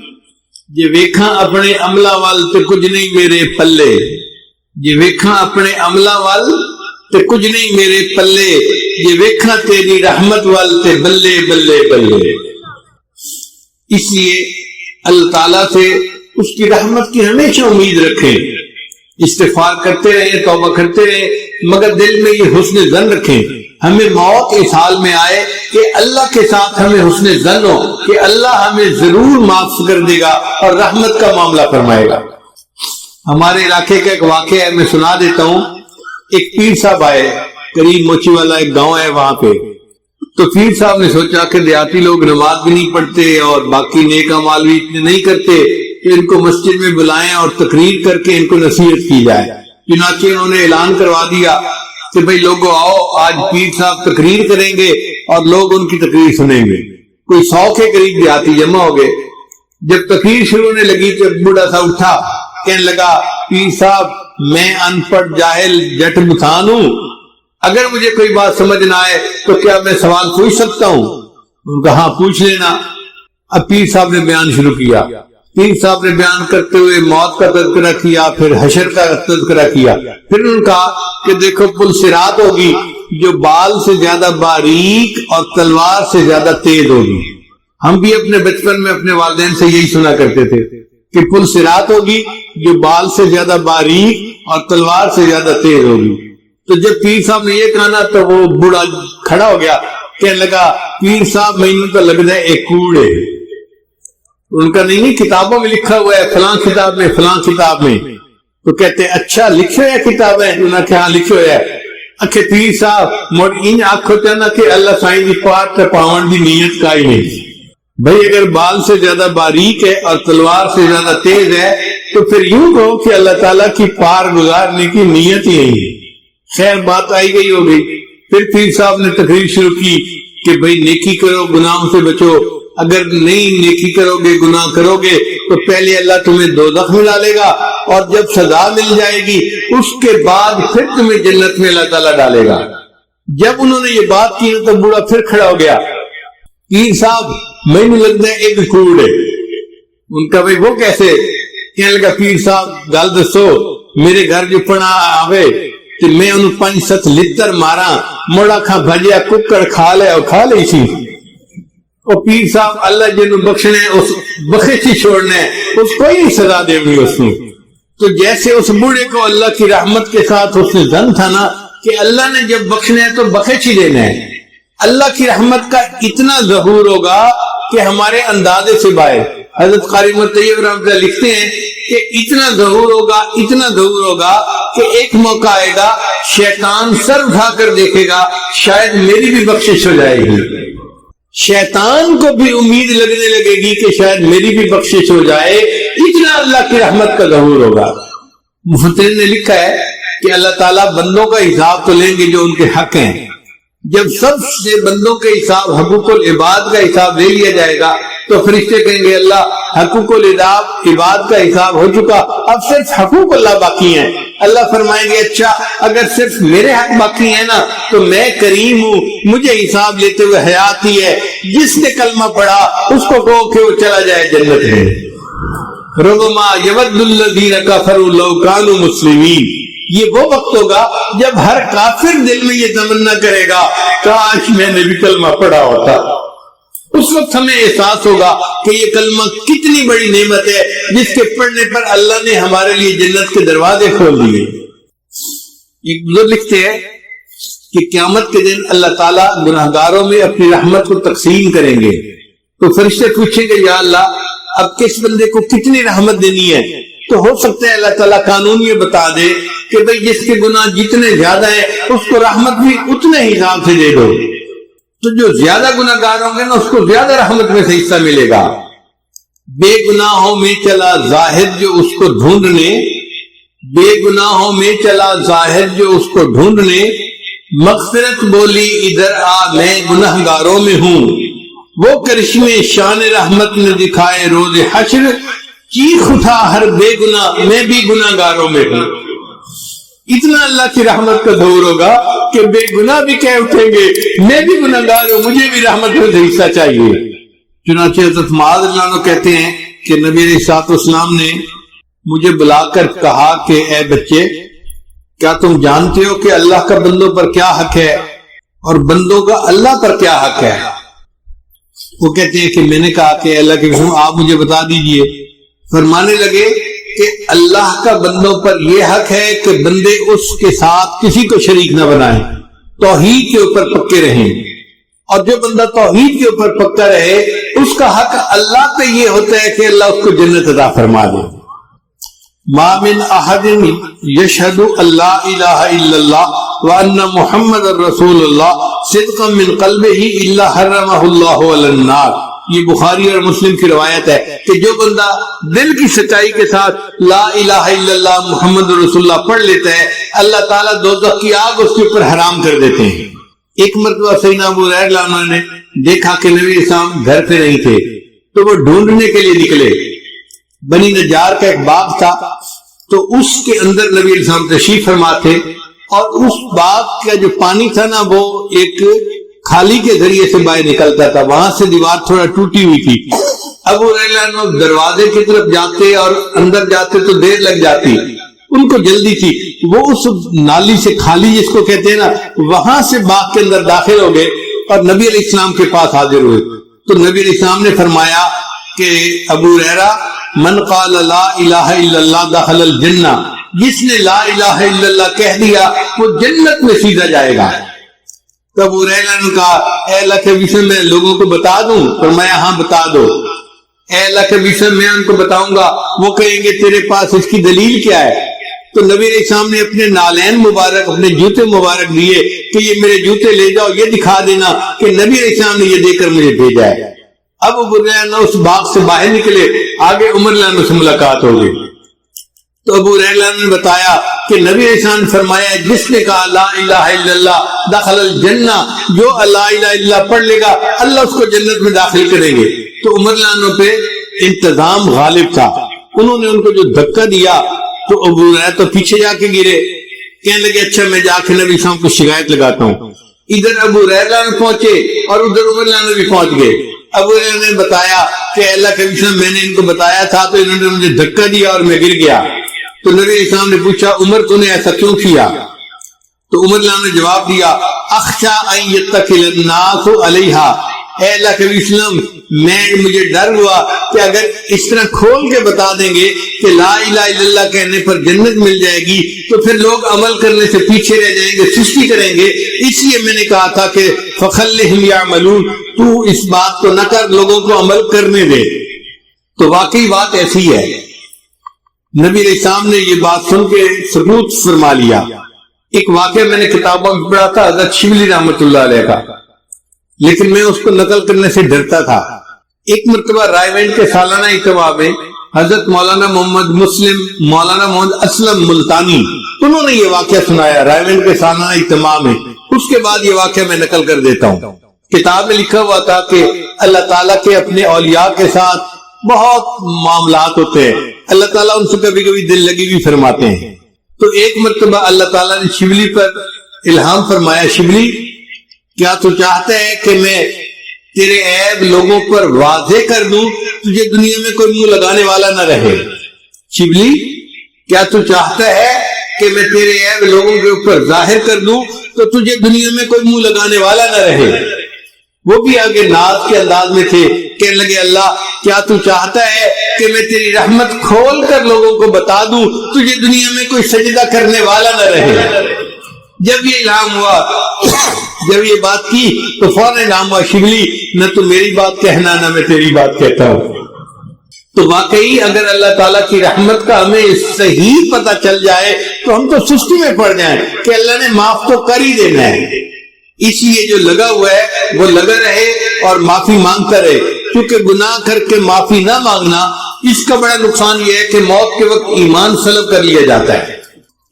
جے ویکھاں اپنے عملہ وال تے کچھ نہیں میرے پلے, جے ویکھاں اپنے عملہ وال تے کچھ نہیں میرے پلے, یہ ویکھا تیری رحمت وال تے بلے بلے بلے. اس لیے اللہ تعالیٰ سے اس کی رحمت کی ہمیشہ امید رکھیں, استغفار کرتے رہیں, توبہ کرتے رہیں, مگر دل میں یہ حسن ظن رکھیں. ہمیں موت اس حال میں آئے کہ اللہ کے ساتھ ہمیں حسن ظن ہو کہ اللہ ہمیں ضرور معاف کر دے گا اور رحمت کا معاملہ فرمائے گا. ہمارے علاقے کا ایک واقعہ ہے, میں سنا دیتا ہوں. ایک پیر صاحب آئے, قریب موچی والا ایک گاؤں ہے وہاں پہ. تو پیر صاحب نے سوچا کہ دیہاتی لوگ نماز بھی نہیں پڑھتے اور باقی نیک اعمال بھی اتنے نہیں کرتے, کہ ان کو مسجد میں بلائیں اور تقریر کر کے ان کو نصیحت کی جائے. چنانچہ انہوں نے اعلان کروا دیا کہ بھئی لوگوں آؤ, آج پیر صاحب تقریر کریں گے اور لوگ ان کی تقریر سنیں گے. کوئی 100 کے قریب دیہاتی جمع ہو گئے. جب تقریر شروع ہونے لگی تو بوڑھا سا اٹھا, کہنے لگا پیر صاحب میں ان پڑھ جاہل جٹ بتان ہوں, اگر مجھے کوئی بات سمجھ نہ آئے تو کیا میں سوال پوچھ سکتا ہوں؟ ان کا ہاں پوچھ لینا. اب پیر صاحب نے بیان شروع کیا. پیر صاحب نے بیان کرتے ہوئے موت کا تذکرہ کیا, پھر حشر کا تذکرہ کیا, پھر انہوں نے کہا کہ دیکھو پل صراط ہوگی جو بال سے زیادہ باریک اور تلوار سے زیادہ تیز ہوگی. ہم بھی اپنے بچپن میں اپنے والدین سے یہی سنا کرتے تھے کہ پل صراط ہوگی جو بال سے زیادہ باریک اور تلوار سے زیادہ تیز ہوگی. تو جب پیر صاحب نے یہ کہا نا تو وہ بوڑھا کھڑا ہو گیا, کہنے لگا پیر صاحب مجھے تو لگ رہا ہے ایک کوڑ ہے. ان کا نہیں کتابوں میں لکھا ہوا ہے, فلاں کتاب میں فلاں کتاب میں. تو کہتے ہیں اچھا لکھے ہوئے کتاب ہے؟ انہوں نے کہا ہاں لکھے ہوئے ہے. اچھے پیر صاحب مڑ ان آنکھوں چاہنا کہ اللہ سائیں دی پاٹ تے پاون دی نیت کا ہی نہیں. بھئی اگر بال سے زیادہ باریک ہے اور تلوار سے زیادہ تیز ہے تو پھر یوں کہو کہ اللہ تعالیٰ کی پار گزارنے کی نیت ہی نہیں. خیر بات آئی گئی ہو گئی. پھر پیر صاحب نے تقریر شروع کی کہ بھئی نیکی کرو گناہوں سے بچو, اگر نہیں نیکی کرو گے گناہ کرو گے تو پہلے اللہ تمہیں دوزخ میں ڈالے گا اور جب سزا مل جائے گی اس کے بعد پھر تمہیں جنت میں اللہ تعالیٰ ڈالے گا. جب انہوں نے یہ بات کی تو بوڑھا پھر کھڑا ہو گیا, پیر صاحب مجھے لگتا ہے ایک کوڑ ہے. ان کا بھئی وہ کیسے؟ کہنے لگا پیر صاحب گل دسو, میرے گھر جو پڑا آوے تو میں انہوں 5-7 لتر مارا, موڑا کھا بھجیا ککڑ کھا لے اور کھا لے سی. اور پیر صاحب اللہ جنہوں بخشنے اس بخشی چھوڑنے اس کو ہی سزا دے گی اس نے. تو جیسے اس بوڑھے کو اللہ کی رحمت کے ساتھ اس نے ظن تھا نا کہ اللہ نے جب بخشنے ہے تو بخش ہی دینا ہے, اللہ کی رحمت کا اتنا ظہور ہوگا کہ ہمارے اندازے سے باہر. حضرت قاری طیب رحمۃ اللہ لکھتے ہیں کہ اتنا ظہور ہوگا کہ ایک موقع آئے گا شیطان سر اٹھا کر دیکھے گا شاید میری بھی بخشش ہو جائے گی. شیطان کو بھی امید لگنے لگے گی کہ شاید میری بھی بخشش ہو جائے, اتنا اللہ کی رحمت کا ظہور ہوگا. مفسرین نے لکھا ہے کہ اللہ تعالیٰ بندوں کا حساب تو لیں گے جو ان کے حق ہیں. جب سب سے بندوں کے حساب حقوق العباد کا حساب لے لیا جائے گا تو فرشتے کہیں گے اللہ حقوق العباد کا حساب ہو چکا, اب صرف حقوق اللہ باقی ہیں. اللہ فرمائیں گے اچھا اگر صرف میرے حق باقی ہے نا تو میں کریم ہوں، مجھے حساب لیتے ہوئے حیات ہی ہے، جس نے کلمہ پڑھا اس کو کہو کہ وہ چلا جائے جنت ہے۔ ربما یود الذین کفروا لو کانوا مسلمین، یہ وہ وقت ہوگا جب ہر کافر دل میں یہ تمنا کرے گا کاش میں نے بھی کلمہ پڑھا ہوتا۔ اس وقت ہمیں احساس ہوگا کہ یہ کلمہ کتنی بڑی نعمت ہے جس کے پڑھنے پر اللہ نے ہمارے لیے جنت کے دروازے کھول دیے۔ ایک بزرگ لکھتے ہیں کہ قیامت کے دن اللہ تعالیٰ گناہگاروں میں اپنی رحمت کو تقسیم کریں گے، تو فرشتے پوچھیں گے یا اللہ اب کس بندے کو کتنی رحمت دینی ہے؟ تو ہو سکتا ہے اللہ تعالیٰ قانون یہ بتا دے کہ بھئی جس کے گناہ جتنے زیادہ ہیں اس کو رحمت بھی اتنے حساب سے دے دو، تو جو زیادہ گناہ گار ہوں گے نا اس کو زیادہ رحمت میں سے حصہ ملے گا۔ بے گناہوں میں چلا زاہد جو اس کو ڈھونڈنے، بے گناہوں میں چلا زاہد جو اس کو ڈھونڈنے، مغفرت بولی ادھر آ میں گناہ گاروں میں ہوں، وہ کرشمے شان رحمت نے دکھائے روز حشر، چیخ اٹھا ہر بے گناہ میں بھی گناہ گاروں میں ہوں۔ اتنا اللہ کی رحمت کا دور ہوگا کہ بے گناہ بھی کہہ اٹھیں گے میں بھی گناہ گار ہوں، مجھے بھی رحمت میں سے حصہ چاہیے۔ چنانچہ حضرت معاذ رضی اللہ عنہ کہتے ہیں کہ نبی علیہ الصلوۃ والسلام نے مجھے بلا کر کہا کہ اے بچے کیا تم جانتے ہو کہ اللہ کا بندوں پر کیا حق ہے اور بندوں کا اللہ پر کیا حق ہے؟ وہ کہتے ہیں کہ میں نے کہا کہ اللہ کے قسم آپ مجھے بتا دیجئے۔ فرمانے لگے کہ اللہ کا بندوں پر یہ حق ہے کہ بندے اس کے ساتھ کسی کو شریک نہ بنائیں، توحید کے اوپر پکے رہیں، اور جو بندہ توحید کے اوپر پکا رہے اس کا حق اللہ پہ یہ ہوتا ہے کہ اللہ اس کو جنت عطا فرما دے۔ ما من احد یشہد اللہ الہ الا اللہ وان محمد رسول اللہ صدقا من قلبہ الا حرمہ اللہ علی النار، یہ بخاری اور مسلم کی روایت ہے کہ جو بندہ دل کی سچائی کے ساتھ لا الہ الا اللہ محمد رسول اللہ پڑھ لیتا ہے اللہ تعالیٰ دوزخ کی آگ اس کے اوپر حرام کر دیتے ہیں۔ ایک مرتبہ سیدنا ابو ہریرہ عنہ نے دیکھا کہ نبی اسلام گھر پہ نہیں تھے تو وہ ڈھونڈنے کے لیے نکلے۔ بنی نجار کا ایک باغ تھا تو اس کے اندر نبی اسلام تشریف فرما تھے، اور اس باغ کا جو پانی تھا نا وہ ایک کھالی کے ذریعے سے باہر نکلتا تھا، وہاں سے دیوار تھوڑا ٹوٹی ہوئی تھی۔ ابو ہریرہ دروازے کی طرف جاتے اور اندر جاتے تو دیر لگ جاتی، ان کو جلدی تھی، وہ اس نالی سے خالی جس کو کہتے ہیں نا وہاں سے باغ کے اندر داخل ہو گئے اور نبی علیہ السلام کے پاس حاضر ہوئے۔ تو نبی علیہ السلام نے فرمایا کہ ابو ہریرہ من قال لا الہ الا اللہ دخل الجنہ، جس نے لا الہ الا اللہ کہہ دیا وہ جنت میں سیدھا جائے گا۔ تو ابو ہریرہ نے کہا اے اللہ کے وسیلے میں لوگوں کو بتا دوں؟ فرمایا ہاں بتا دو۔ اے اللہ کے وسیلے میں ان کو بتاؤں گا، وہ کہیں گے تیرے پاس اس کی دلیل کیا ہے؟ تو نبی علیہ السلام نے اپنے نالین مبارک، اپنے جوتے مبارک دیے کہ یہ میرے جوتے لے جاؤ، یہ دکھا دینا کہ نبی علیہ السلام نے یہ دے کر مجھے بھیجا ہے۔ اب ابو ہریرہ اس باغ سے باہر نکلے، آگے عمر رضی اللہ عنہ سے ملاقات ہو گئی۔ تو ابو ہریرہ نے بتایا کہ نبی علیہ السلام نے فرمایا جس نے کہا لا الہ الا اللہ دخل الجنہ، جو لا الہ الا اللہ پڑھ لے گا اللہ اس کو جنت میں داخل کریں گے۔ تو عمر رضی اللہ عنہ پہ انتظام غالب تھا، انہوں نے ان کو جو دھکا دیا تو ابو ہریرہ تو پیچھے جا کے گرے، کہنے لگے اچھا میں جا کے نبی صاحب کو شکایت لگاتا ہوں۔ ادھر ابو ہریرہ پہنچے اور ادھر عمر رضی اللہ عنہ بھی پہنچ گئے۔ ابو ہریرہ نے بتایا کہ اللہ کے نبی میں نے ان کو بتایا تھا تو انہوں نے مجھے دھکا دیا اور میں گر گیا۔ تو نبی علیہ السلام نے پوچھا عمر تو نے ایسا کیوں کیا؟ تو عمر نے جواب دیا اخشا ان یتکل الناس علیہا، اے اللہ کے وسلم مجھے ڈر ہوا کہ اگر اس طرح کھول کے بتا دیں گے کہ لا الہ الا اللہ کہنے پر جنت مل جائے گی تو پھر لوگ عمل کرنے سے پیچھے رہ جائیں گے، سستی کریں گے، اس لیے میں نے کہا تھا کہ فخلہم یعملون، تو اس بات کو نہ کر، لوگوں کو عمل کرنے دے۔ تو واقعی بات ایسی ہے، نبی علیہ السلام نے یہ بات سن کے سکوت فرما لیا۔ ایک واقعہ میں نے کتابوں میں پڑھا تھا حضرت شبلی رحمۃ اللہ علیہ کا، لیکن میں اس کو نقل کرنے سے ڈرتا تھا۔ ایک مرتبہ رائے وینڈ کے سالانہ اجتماع میں حضرت مولانا محمد مسلم، مولانا محمد اسلم ملتانی، انہوں نے یہ واقعہ سنایا رائے وینڈ کے سالانہ اجتماع میں۔ اس کے بعد یہ واقعہ میں نقل کر دیتا ہوں۔ کتاب میں لکھا ہوا تھا کہ اللہ تعالیٰ کے اپنے اولیاء کے ساتھ بہت معاملات ہوتے ہیں، اللہ تعالیٰ ان سے کبھی کبھی دل لگی بھی فرماتے ہیں۔ تو ایک مرتبہ اللہ تعالیٰ نے شبلی پر الہام فرمایا، شبلی کیا تو چاہتا ہے کہ میں تیرے عیب لوگوں پر واضح کر دوں، تجھے دنیا میں کوئی منہ لگانے والا نہ رہے؟ شبلی کیا تو چاہتا ہے کہ میں تیرے عیب لوگوں کے اوپر ظاہر کر دوں تو تجھے دنیا میں کوئی منہ لگانے والا نہ رہے؟ وہ بھی آگے ناز کے انداز میں تھے، کہنے لگے اللہ کیا تو چاہتا ہے کہ میں تیری رحمت کھول کر لوگوں کو بتا دوں، تجھے دنیا میں کوئی سجدہ کرنے والا نہ رہے؟ جب یہ الہام ہوا، جب یہ بات کی تو فوراً الہام ہوا، شبلی نہ تو میری بات کہنا نہ میں تیری بات کہتا ہوں۔ تو واقعی اگر اللہ تعالیٰ کی رحمت کا ہمیں صحیح پتہ چل جائے تو ہم تو سستی میں پڑ جائیں کہ اللہ نے معاف تو کر ہی دینا ہے، اس لیے جو لگا ہوا ہے وہ لگا رہے اور معافی مانگتا رہے، کیونکہ گناہ کر کے معافی نہ مانگنا اس کا بڑا نقصان یہ ہے کہ موت کے وقت ایمان سلب کر لیا جاتا ہے۔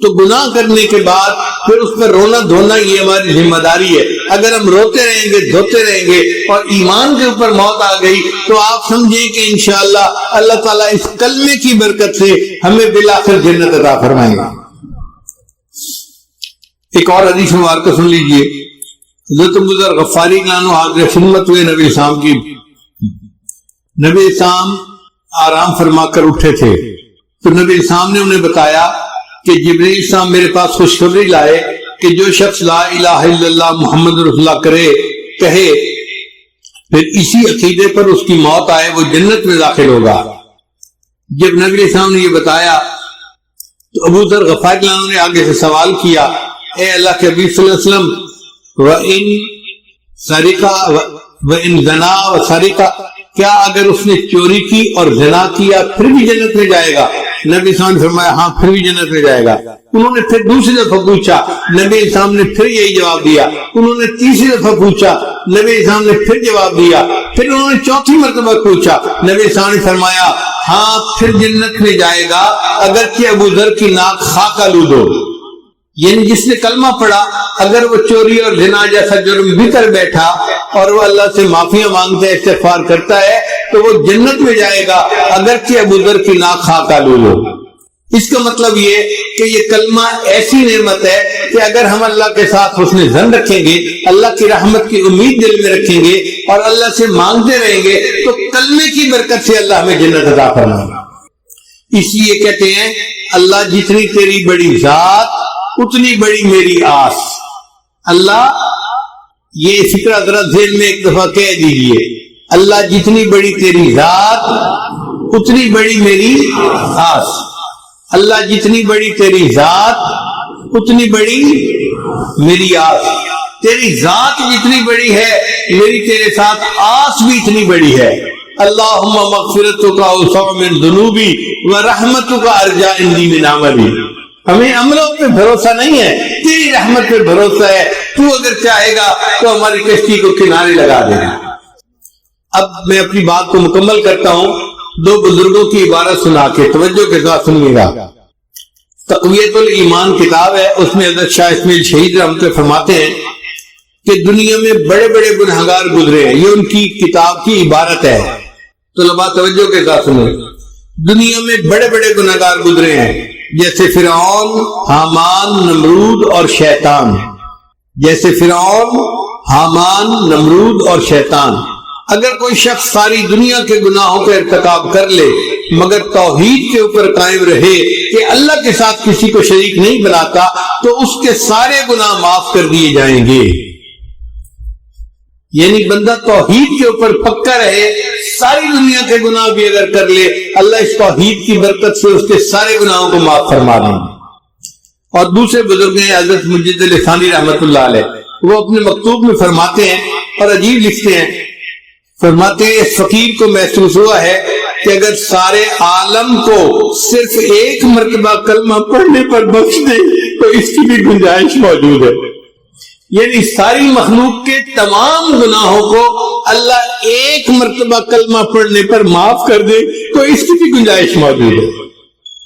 تو گناہ کرنے کے بعد پھر اس پر رونا دھونا یہ ہماری ذمہ داری ہے۔ اگر ہم روتے رہیں گے دھوتے رہیں گے اور ایمان کے اوپر موت آ گئی تو آپ سمجھیں کہ انشاءاللہ اللہ تعالیٰ اس کلمے کی برکت سے ہمیں بالآخر جنت عطا فرمائیں گا۔ ایک اور حدیث مبارکہ سن لیجئے، حضرت ابو ذر غفاری عنہ حاضر خدمت ہوئے نبی اسلام کی، نبی اسلام آرام فرما کر اٹھے تھے تو نبی اسلام نے انہیں بتایا کہ جبریل اسلام میرے پاس خوشخبری لائے کہ جو شخص لا الہ الا اللہ محمد رسول اللہ کہے پھر اسی عقیدے پر اس کی موت آئے وہ جنت میں داخل ہوگا۔ جب نبی اسلام نے یہ بتایا تو ابو ذر غفاری عنہ نے آگے سے سوال کیا، اے اللہ کے حبیب صلی اللہ علیہ وسلم، وَإِن سَرِقَ وَإِن زَنَا وَسَرِقَ، کیا اگر اس نے چوری کی اور زنا کیا پھر بھی جنت میں جائے گا؟ نبی اسلام نے فرمایا ہاں پھر بھی جنت میں جائے گا۔ انہوں نے پھر دوسری دفعہ پوچھا، نبی اسلام نے پھر یہی جواب دیا۔ انہوں نے تیسری دفعہ پوچھا، نبی اسلام نے پھر جواب دیا۔ پھر انہوں نے چوتھی مرتبہ پوچھا، نبی اسلام نے فرمایا ہاں پھر جنت میں جائے گا اگرچہ ابو ذر کی ناک خاک آلود ہو۔ یعنی جس نے کلمہ پڑھا اگر وہ چوری اور زنا جیسا جرم بھی کر بیٹھا اور وہ اللہ سے معافیاں مانگتا ہے، استغفار کرتا ہے تو وہ جنت میں جائے گا اگرچہ ابو ذر کی ناک خاک آلود ہو۔ اس کا مطلب یہ کہ یہ کلمہ ایسی نعمت ہے کہ اگر ہم اللہ کے ساتھ حسن ظن رکھیں گے، اللہ کی رحمت کی امید دل میں رکھیں گے اور اللہ سے مانگتے رہیں گے تو کلمے کی برکت سے اللہ ہمیں جنت عطا فرمائے گا۔ اس لیے کہتے ہیں اللہ جتنی تیری بڑی ذات اتنی بڑی میری آس۔ اللہ یہ فکرہ ذرا ذہن میں ایک دفعہ کہہ دیجئے، اللہ جتنی بڑی تیری ذات اتنی بڑی میری آس۔ اللہ جتنی بڑی تیری ذات اتنی بڑی میری آس۔ تیری ذات جتنی بڑی ہے میری تیرے ساتھ آس بھی اتنی بڑی ہے۔ اللہم مغفرتک اوسع من ذنوبی ورحمتک ارجا عندی من عملی۔ ہمیں عملوں پہ بھروسہ نہیں ہے، تیری رحمت پہ بھروسہ ہے، تو اگر چاہے گا تو ہماری کشتی کو کنارے لگا دے گا۔ اب میں اپنی بات کو مکمل کرتا ہوں دو بزرگوں کی عبارت سنا کے، توجہ کے ساتھ سنیے گا۔ تقویت الایمان کتاب ہے، اس میں حضرت شاہ اسماعیل شہید رحمۃ اللہ فرماتے ہیں کہ دنیا میں بڑے بڑے گنہگار گزرے ہیں، یہ ان کی کتاب کی عبارت ہے۔ طلباء توجہ کے ساتھ سنیں، دنیا میں بڑے بڑے گنہگار گزرے ہیں جیسے فرعون، حامان، نمرود اور شیطان۔ جیسے فرعون، حامان، نمرود اور شیطان۔ اگر کوئی شخص ساری دنیا کے گناہوں کا ارتکاب کر لے مگر توحید کے اوپر قائم رہے کہ اللہ کے ساتھ کسی کو شریک نہیں بناتا تو اس کے سارے گناہ معاف کر دیے جائیں گے۔ یعنی بندہ توحید کے اوپر پکا رہے، ساری دنیا کے گناہ بھی اگر کر لے اللہ اس توحید کی برکت سے اس کے سارے گناہوں کو معاف فرما دیں گے۔ اور دوسرے بزرگ ہیں حضرت مجد علی ثانی رحمۃ اللہ علیہ، وہ اپنے مکتوب میں فرماتے ہیں اور عجیب لکھتے ہیں، فرماتے ہیں اس فقیر کو محسوس ہوا ہے کہ اگر سارے عالم کو صرف ایک مرتبہ کلمہ پڑھنے پر بخش دے تو اس کی بھی گنجائش موجود ہے۔ یعنی ساری مخلوق کے تمام گناہوں کو اللہ ایک مرتبہ کلمہ پڑھنے پر معاف کر دے تو اس کی بھی گنجائش موجود ہے۔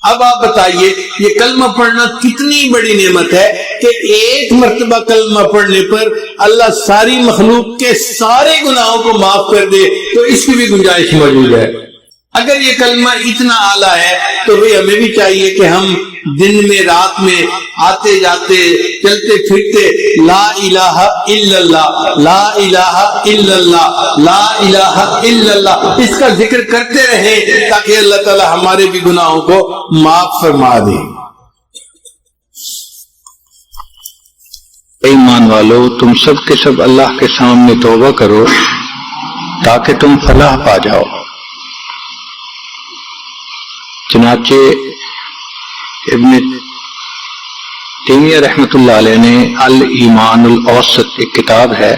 اب آپ بتائیے یہ کلمہ پڑھنا کتنی بڑی نعمت ہے کہ ایک مرتبہ کلمہ پڑھنے پر اللہ ساری مخلوق کے سارے گناہوں کو معاف کر دے تو اس کی بھی گنجائش موجود ہے۔ اگر یہ کلمہ اتنا اعلیٰ ہے تو بھئی ہمیں بھی چاہیے کہ ہم دن میں رات میں آتے جاتے چلتے پھرتے لا الہ الا اللہ لا الہ الا اللہ لا الہ الا اللہ اس کا ذکر کرتے رہیں تاکہ اللہ تعالی ہمارے بھی گناہوں کو معاف فرما دے۔ ایمان والو، تم سب کے سب اللہ کے سامنے توبہ کرو تاکہ تم فلاح پا جاؤ۔ چنانچہ ابن تیمیہ رحمۃ اللہ علیہ نے الایمان الاوسط ایک کتاب ہے،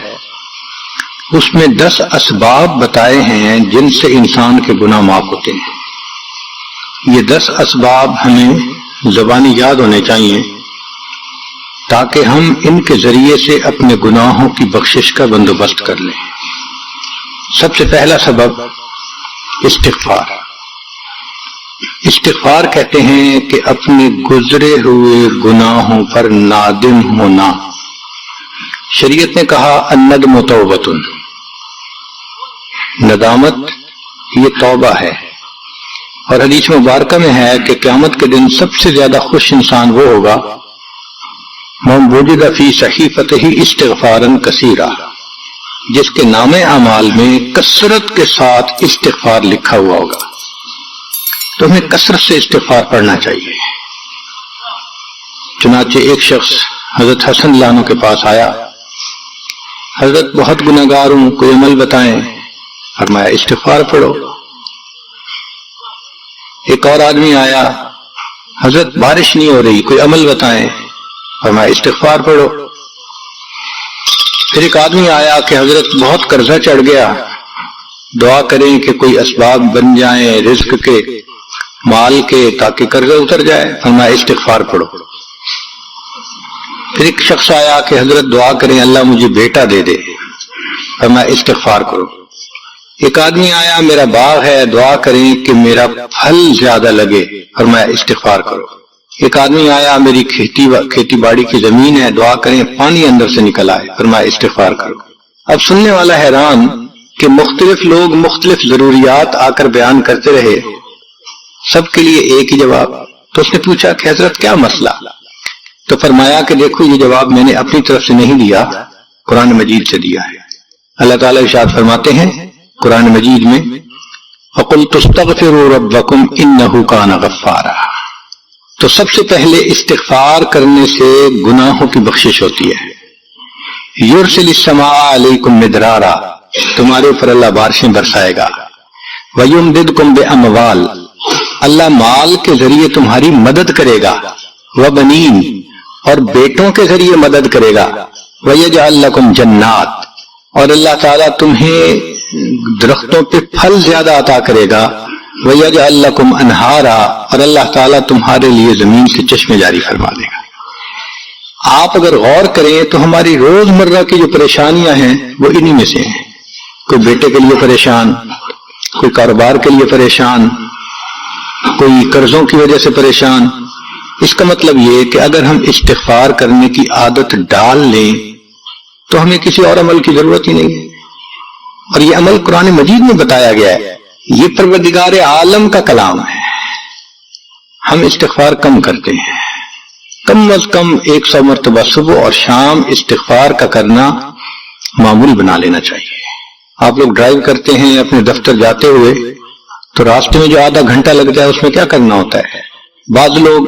اس میں 10 اسباب بتائے ہیں جن سے انسان کے گناہ معاف ہوتے ہیں۔ یہ 10 اسباب ہمیں زبانی یاد ہونے چاہیے تاکہ ہم ان کے ذریعے سے اپنے گناہوں کی بخشش کا بندوبست کر لیں۔ سب سے پہلا سبب استغفار۔ استغفار کہتے ہیں کہ اپنے گزرے ہوئے گناہوں پر نادم ہونا۔ شریعت نے کہا الندم توبۃ، ندامت یہ توبہ ہے، اور حدیث مبارکہ میں ہے کہ قیامت کے دن سب سے زیادہ خوش انسان وہ ہوگا من وجد فی صحیفتہ استغفارا کثیرا، جس کے نام اعمال میں کثرت کے ساتھ استغفار لکھا ہوا ہوگا۔ تو ہمیں کثرت سے استغفار پڑھنا چاہیے۔ چنانچہ ایک شخص حضرت حسن اللہ عنہ کے پاس آیا، حضرت بہت گناہگار ہوں، کوئی عمل بتائیں۔ فرمایا استغفار پڑھو۔ ایک اور آدمی آیا، حضرت بارش نہیں ہو رہی، کوئی عمل بتائیں۔ فرمایا استغفار پڑھو۔ پھر ایک آدمی آیا کہ حضرت بہت قرضہ چڑھ گیا، دعا کریں کہ کوئی اسباب بن جائیں رزق کے، مال کے، تاکہ قرضہ اتر جائے۔ فرمایا استغفار پڑھو۔ پھر ایک شخص آیا کہ حضرت دعا کریں اللہ مجھے بیٹا دے دے۔ فرمایا استغفار کرو۔ ایک آدمی آیا میرا باغ ہے، دعا کریں کہ میرا پھل زیادہ لگے۔ فرمایا استغفار کرو۔ ایک آدمی آیا میری کھیتی باڑی کی زمین ہے، دعا کریں پانی اندر سے نکل آئے۔ فرمایا استغفار کرو۔ اب سننے والا حیران کہ مختلف لوگ مختلف ضروریات آ کر بیان کرتے رہے، سب کے لیے ایک ہی جواب۔ تو اس نے پوچھا کہ حضرت کیا مسئلہ؟ تو فرمایا کہ دیکھو یہ جواب میں نے اپنی طرف سے نہیں دیا، قرآن مجید سے دیا ہے۔ اللہ تعالیٰ ارشاد فرماتے ہیں قرآن مجید میں فَقُلْتُ اسْتَغْفِرُوا رَبَّكُمْ إِنَّهُ كَانَ غَفَّارًا۔ تو سب سے پہلے استغفار کرنے سے گناہوں کی بخشش ہوتی ہے۔ يُرْسِلِ السَّمَاءَ عَلَيْكُمْ مِدْرَارًا، تمہارے اوپر اللہ بارشیں برسائے گا۔ وَيُمْدِدْكُمْ بِأَمْوَالٍ، اللہ مال کے ذریعے تمہاری مدد کرے گا۔ وَبَنِينَ، اور بیٹوں کے ذریعے مدد کرے گا۔ وَيَجْعَلْ لَكُمْ جَنَّاتٍ، اور اللہ تعالیٰ تمہیں درختوں پہ پھل زیادہ عطا کرے گا۔ وَيَجْعَلْ لَكُمْ أَنْهَارًا، اور اللہ تعالیٰ تمہارے لیے زمین سے چشمے جاری فرما دے گا۔ آپ اگر غور کریں تو ہماری روزمرہ کی جو پریشانیاں ہیں وہ انہی میں سے ہیں۔ کوئی بیٹے کے لیے پریشان، کوئی کاروبار کے لیے پریشان، کوئی قرضوں کی وجہ سے پریشان۔ اس کا مطلب یہ کہ اگر ہم استغفار کرنے کی عادت ڈال لیں تو ہمیں کسی اور عمل کی ضرورت ہی نہیں ہے۔ اور یہ عمل قرآن مجید میں بتایا گیا ہے، یہ پروردگار عالم کا کلام ہے۔ ہم استغفار کم کرتے ہیں، کم از کم 100 مرتبہ صبح اور شام استغفار کا کرنا معمول بنا لینا چاہیے۔ آپ لوگ ڈرائیو کرتے ہیں اپنے دفتر جاتے ہوئے تو راستے میں جو آدھا گھنٹہ لگ جائے اس میں کیا کرنا ہوتا ہے؟ بعض لوگ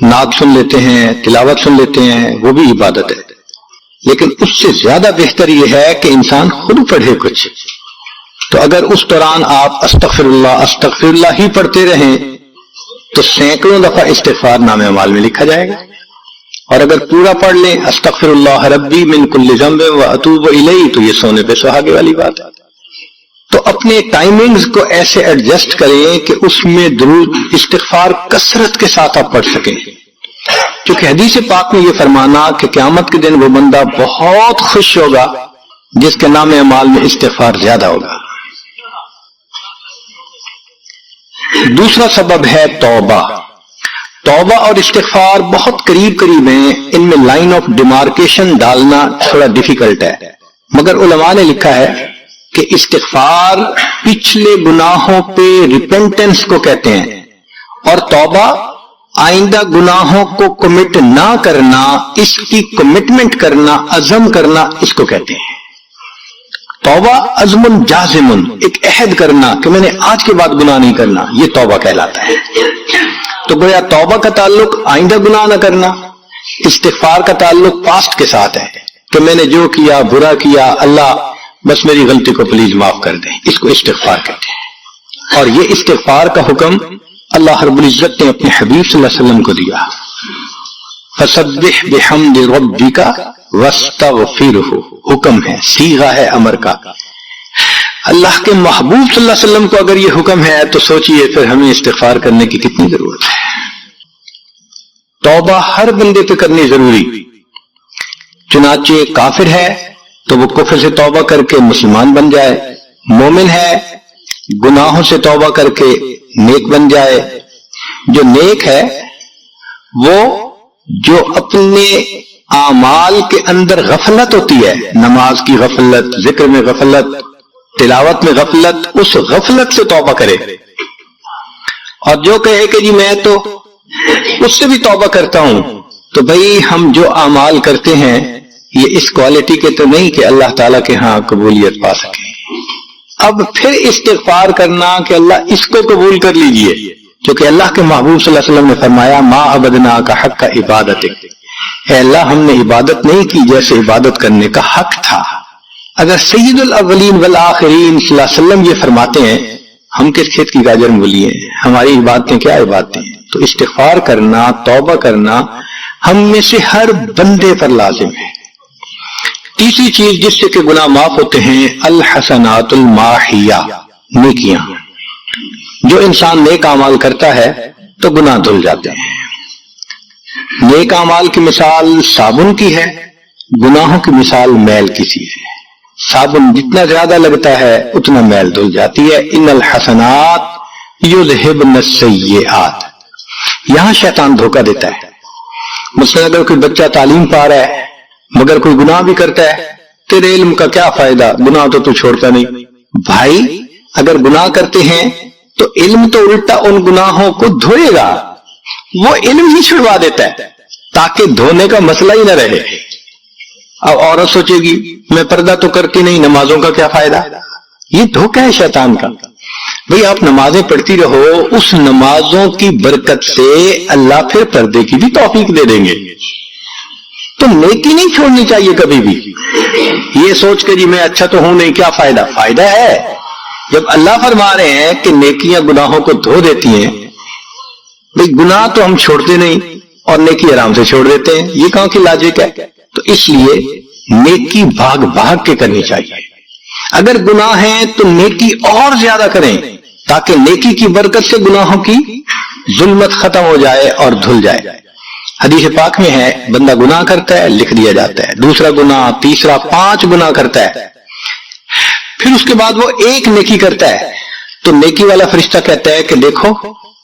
نعت سن لیتے ہیں، تلاوت سن لیتے ہیں، وہ بھی عبادت ہے، لیکن اس سے زیادہ بہتر یہ ہے کہ انسان خود پڑھے کچھ۔ تو اگر اس دوران آپ استغفر اللہ ہی پڑھتے رہیں تو سینکڑوں دفعہ استغفار نامہ اعمال میں لکھا جائے گا، اور اگر پورا پڑھ لیں استغفر اللہ ربی من کل ذنب واتوب الیہ تو یہ سونے پہ سہاگے والی بات ہے۔ تو اپنے ٹائمنگز کو ایسے ایڈجسٹ کریں کہ اس میں درود استغفار کثرت کے ساتھ آپ پڑھ سکیں، کیونکہ حدیث پاک میں یہ فرمانا کہ قیامت کے دن وہ بندہ بہت خوش ہوگا جس کے نام اعمال میں استغفار زیادہ ہوگا۔ دوسرا سبب ہے توبہ۔ توبہ اور استغفار بہت قریب ہیں، ان میں لائن آف ڈیمارکیشن ڈالنا تھوڑا ڈیفیکلٹ ہے، مگر علماء نے لکھا ہے کہ استغفار پچھلے گناہوں پہ ریپینٹنس کو کہتے ہیں، اور توبہ آئندہ گناہوں کو کمٹ نہ کرنا، اس کی کمٹمنٹ کرنا، عزم کرنا، اس کو کہتے ہیں۔ توبہ عزم جازم، ایک عہد کرنا کہ میں نے آج کے بعد گناہ نہیں کرنا، یہ توبہ کہلاتا ہے۔ تو گویا توبہ کا تعلق آئندہ گناہ نہ کرنا، استغفار کا تعلق پاسٹ کے ساتھ ہے کہ میں نے جو کیا برا کیا، اللہ بس میری غلطی کو پلیز معاف کر دیں، اس کو استغفار کہتے ہیں۔ اور یہ استغفار کا حکم اللہ رب العزت نے اپنے حبیب صلی اللہ علیہ وسلم کو دیا، فسبح بحمد ربک واستغفرہ، حکم ہے، صیغہ ہے امر کا۔ اللہ کے محبوب صلی اللہ علیہ وسلم کو اگر یہ حکم ہے تو سوچئے پھر ہمیں استغفار کرنے کی کتنی ضرورت ہے۔ توبہ ہر بندے پہ کرنی ضروری، چنانچہ کافر ہے تو وہ کفر سے توبہ کر کے مسلمان بن جائے، مومن ہے گناہوں سے توبہ کر کے نیک بن جائے۔ جو نیک ہے وہ جو اپنے اعمال کے اندر غفلت ہوتی ہے، نماز کی غفلت، ذکر میں غفلت، تلاوت میں غفلت، اس غفلت سے توبہ کرے، اور جو کہے کہ جی میں تو اس سے بھی توبہ کرتا ہوں، تو بھئی ہم جو اعمال کرتے ہیں یہ اس کوالٹی کے تو نہیں کہ اللہ تعالیٰ کے ہاں قبولیت پا سکیں۔ اب پھر استغفار کرنا کہ اللہ اس کو قبول کر لیجئے، کیونکہ اللہ کے محبوب صلی اللہ علیہ وسلم نے فرمایا ما عبدنا کا حق کا عبادت، اے اللہ ہم نے عبادت نہیں کی جیسے عبادت کرنے کا حق تھا۔ اگر سید الاولین والآخرین صلی اللہ علیہ وسلم یہ فرماتے ہیں، ہم کس کھیت کی گاجر مولی ہیں، ہماری عبادتیں کیا عبادتیں ہیں؟ تو استغفار کرنا، توبہ کرنا ہم میں سے ہر بندے پر لازم ہے۔ تیسری چیز جس سے کہ گناہ معاف ہوتے ہیں، الحسنات الماحیہ، نیکیاں۔ جو انسان نیک اعمال کرتا ہے تو گناہ دھل جاتے ہیں۔ نیک اعمال کی مثال صابن کی ہے، گناہوں کی مثال میل کی سی ہے۔ صابن جتنا زیادہ لگتا ہے اتنا میل دھل جاتی ہے۔ ان الحسنات یذہبن السیئات، یہاں شیطان دھوکہ دیتا ہے۔ مثلا اگر کوئی بچہ تعلیم پا رہا ہے مگر کوئی گناہ بھی کرتا ہے، تیرے علم کا کیا فائدہ، گناہ تو چھوڑتا نہیں۔ بھائی اگر گناہ کرتے ہیں تو علم تو الٹا ان گناہوں کو دھوئے گا، وہ علم ہی چھڑوا دیتا ہے تاکہ دھونے کا مسئلہ ہی نہ رہے۔ اب عورت سوچے گی میں پردہ تو کرتی نہیں، نمازوں کا کیا فائدہ؟ یہ دھوکہ ہے شیطان کا۔ بھئی آپ نمازیں پڑھتی رہو، اس نمازوں کی برکت سے اللہ پھر پردے کی بھی توفیق دے دیں گے۔ تو نیکی نہیں چھوڑنی چاہیے کبھی بھی، یہ سوچ کے جی میں اچھا تو ہوں نہیں، کیا فائدہ؟ فائدہ ہے۔ جب اللہ فرما رہے ہیں کہ نیکیاں گناہوں کو دھو دیتی ہیں، بھئی گناہ تو ہم چھوڑتے نہیں اور نیکی آرام سے چھوڑ دیتے ہیں، یہ کہاں کی لاجک ہے؟ تو اس لیے نیکی بھاگ بھاگ کے کرنی چاہیے۔ اگر گناہ ہیں تو نیکی اور زیادہ کریں تاکہ نیکی کی برکت سے گناہوں کی ظلمت ختم ہو جائے اور دھل جائے۔ حدیث پاک میں ہے بندہ گناہ کرتا ہے لکھ دیا جاتا ہے، دوسرا گناہ، تیسرا، 5 گناہ کرتا ہے، پھر اس کے بعد وہ ایک نیکی کرتا ہے تو نیکی والا فرشتہ کہتا ہے کہ دیکھو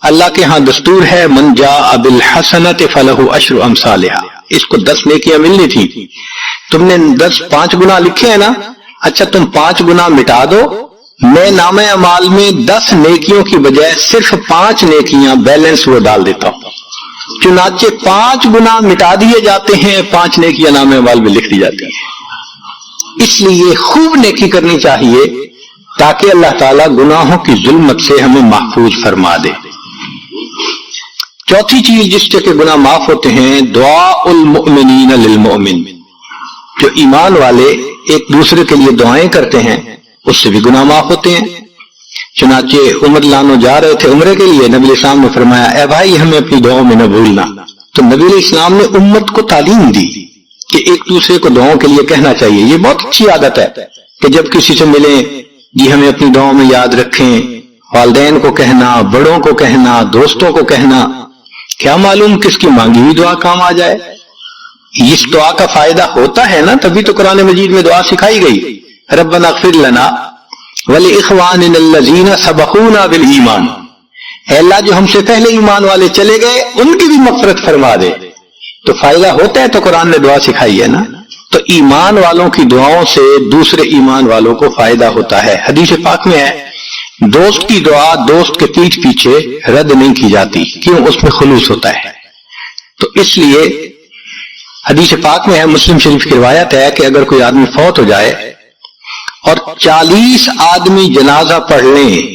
اللہ کے ہاں دستور ہے من جاء بالحسنۃ فلہ عشر امثالھا، اس کو 10 نیکیاں ملنی تھی، تم نے 5 گناہ لکھے ہیں نا، اچھا تم 5 گناہ مٹا دو، میں نامہ اعمال میں 10 نیکیوں کی بجائے صرف 5 نیکیاں بیلنس وہ ڈال دیتا ہوں۔ چنانچہ 5 گناہ مٹا دیے جاتے ہیں، 5 نیکیاں نامہ اعمال میں لکھ دی جاتی ہیں۔ اس لیے خوب نیکی کرنی چاہیے تاکہ اللہ تعالیٰ گناہوں کی ظلمت سے ہمیں محفوظ فرما دے۔ چوتھی چیز جس سے کہ گناہ معاف ہوتے ہیں، دعاء المؤمنین للمؤمن، جو ایمان والے ایک دوسرے کے لیے دعائیں کرتے ہیں اس سے بھی گناہ معاف ہوتے ہیں۔ چنانچہ عمر لانو جا رہے تھے عمرے کے لیے، نبی اسلام نے فرمایا اے بھائی ہمیں اپنی دعاؤں میں نہ بھولنا، تو نبی اسلام نے امت کو تعلیم دی کہ ایک دوسرے کو دعاؤں کے لیے کہنا چاہیے۔ یہ بہت اچھی عادت ہے کہ جب کسی سے ملیں جی ہمیں اپنی دعاؤں میں یاد رکھیں، والدین کو کہنا، بڑوں کو کہنا، دوستوں کو کہنا، کیا معلوم کس کی مانگی ہوئی دعا کام آ جائے۔ اس دعا کا فائدہ ہوتا ہے نا، تبھی تو قرآن مجید میں دعا سکھائی گئی، ربنا اغفر لنا ولاخواننا الذین سبقونا بالایمان، اے اللہ جو ہم سے پہلے ایمان والے چلے گئے ان کی بھی مغفرت فرما دے۔ تو فائدہ ہوتا ہے تو قرآن نے دعا سکھائی ہے نا۔ تو ایمان والوں کی دعاؤں سے دوسرے ایمان والوں کو فائدہ ہوتا ہے. حدیث پاک میں ہے دوست کی دعا دوست کے پیٹھ پیچھے رد نہیں کی جاتی، کیوں؟ اس میں خلوص ہوتا ہے. تو اس لیے حدیث پاک میں ہے، مسلم شریف کی روایت ہے کہ اگر کوئی آدمی فوت ہو جائے اور 40 آدمی جنازہ پڑھ لیں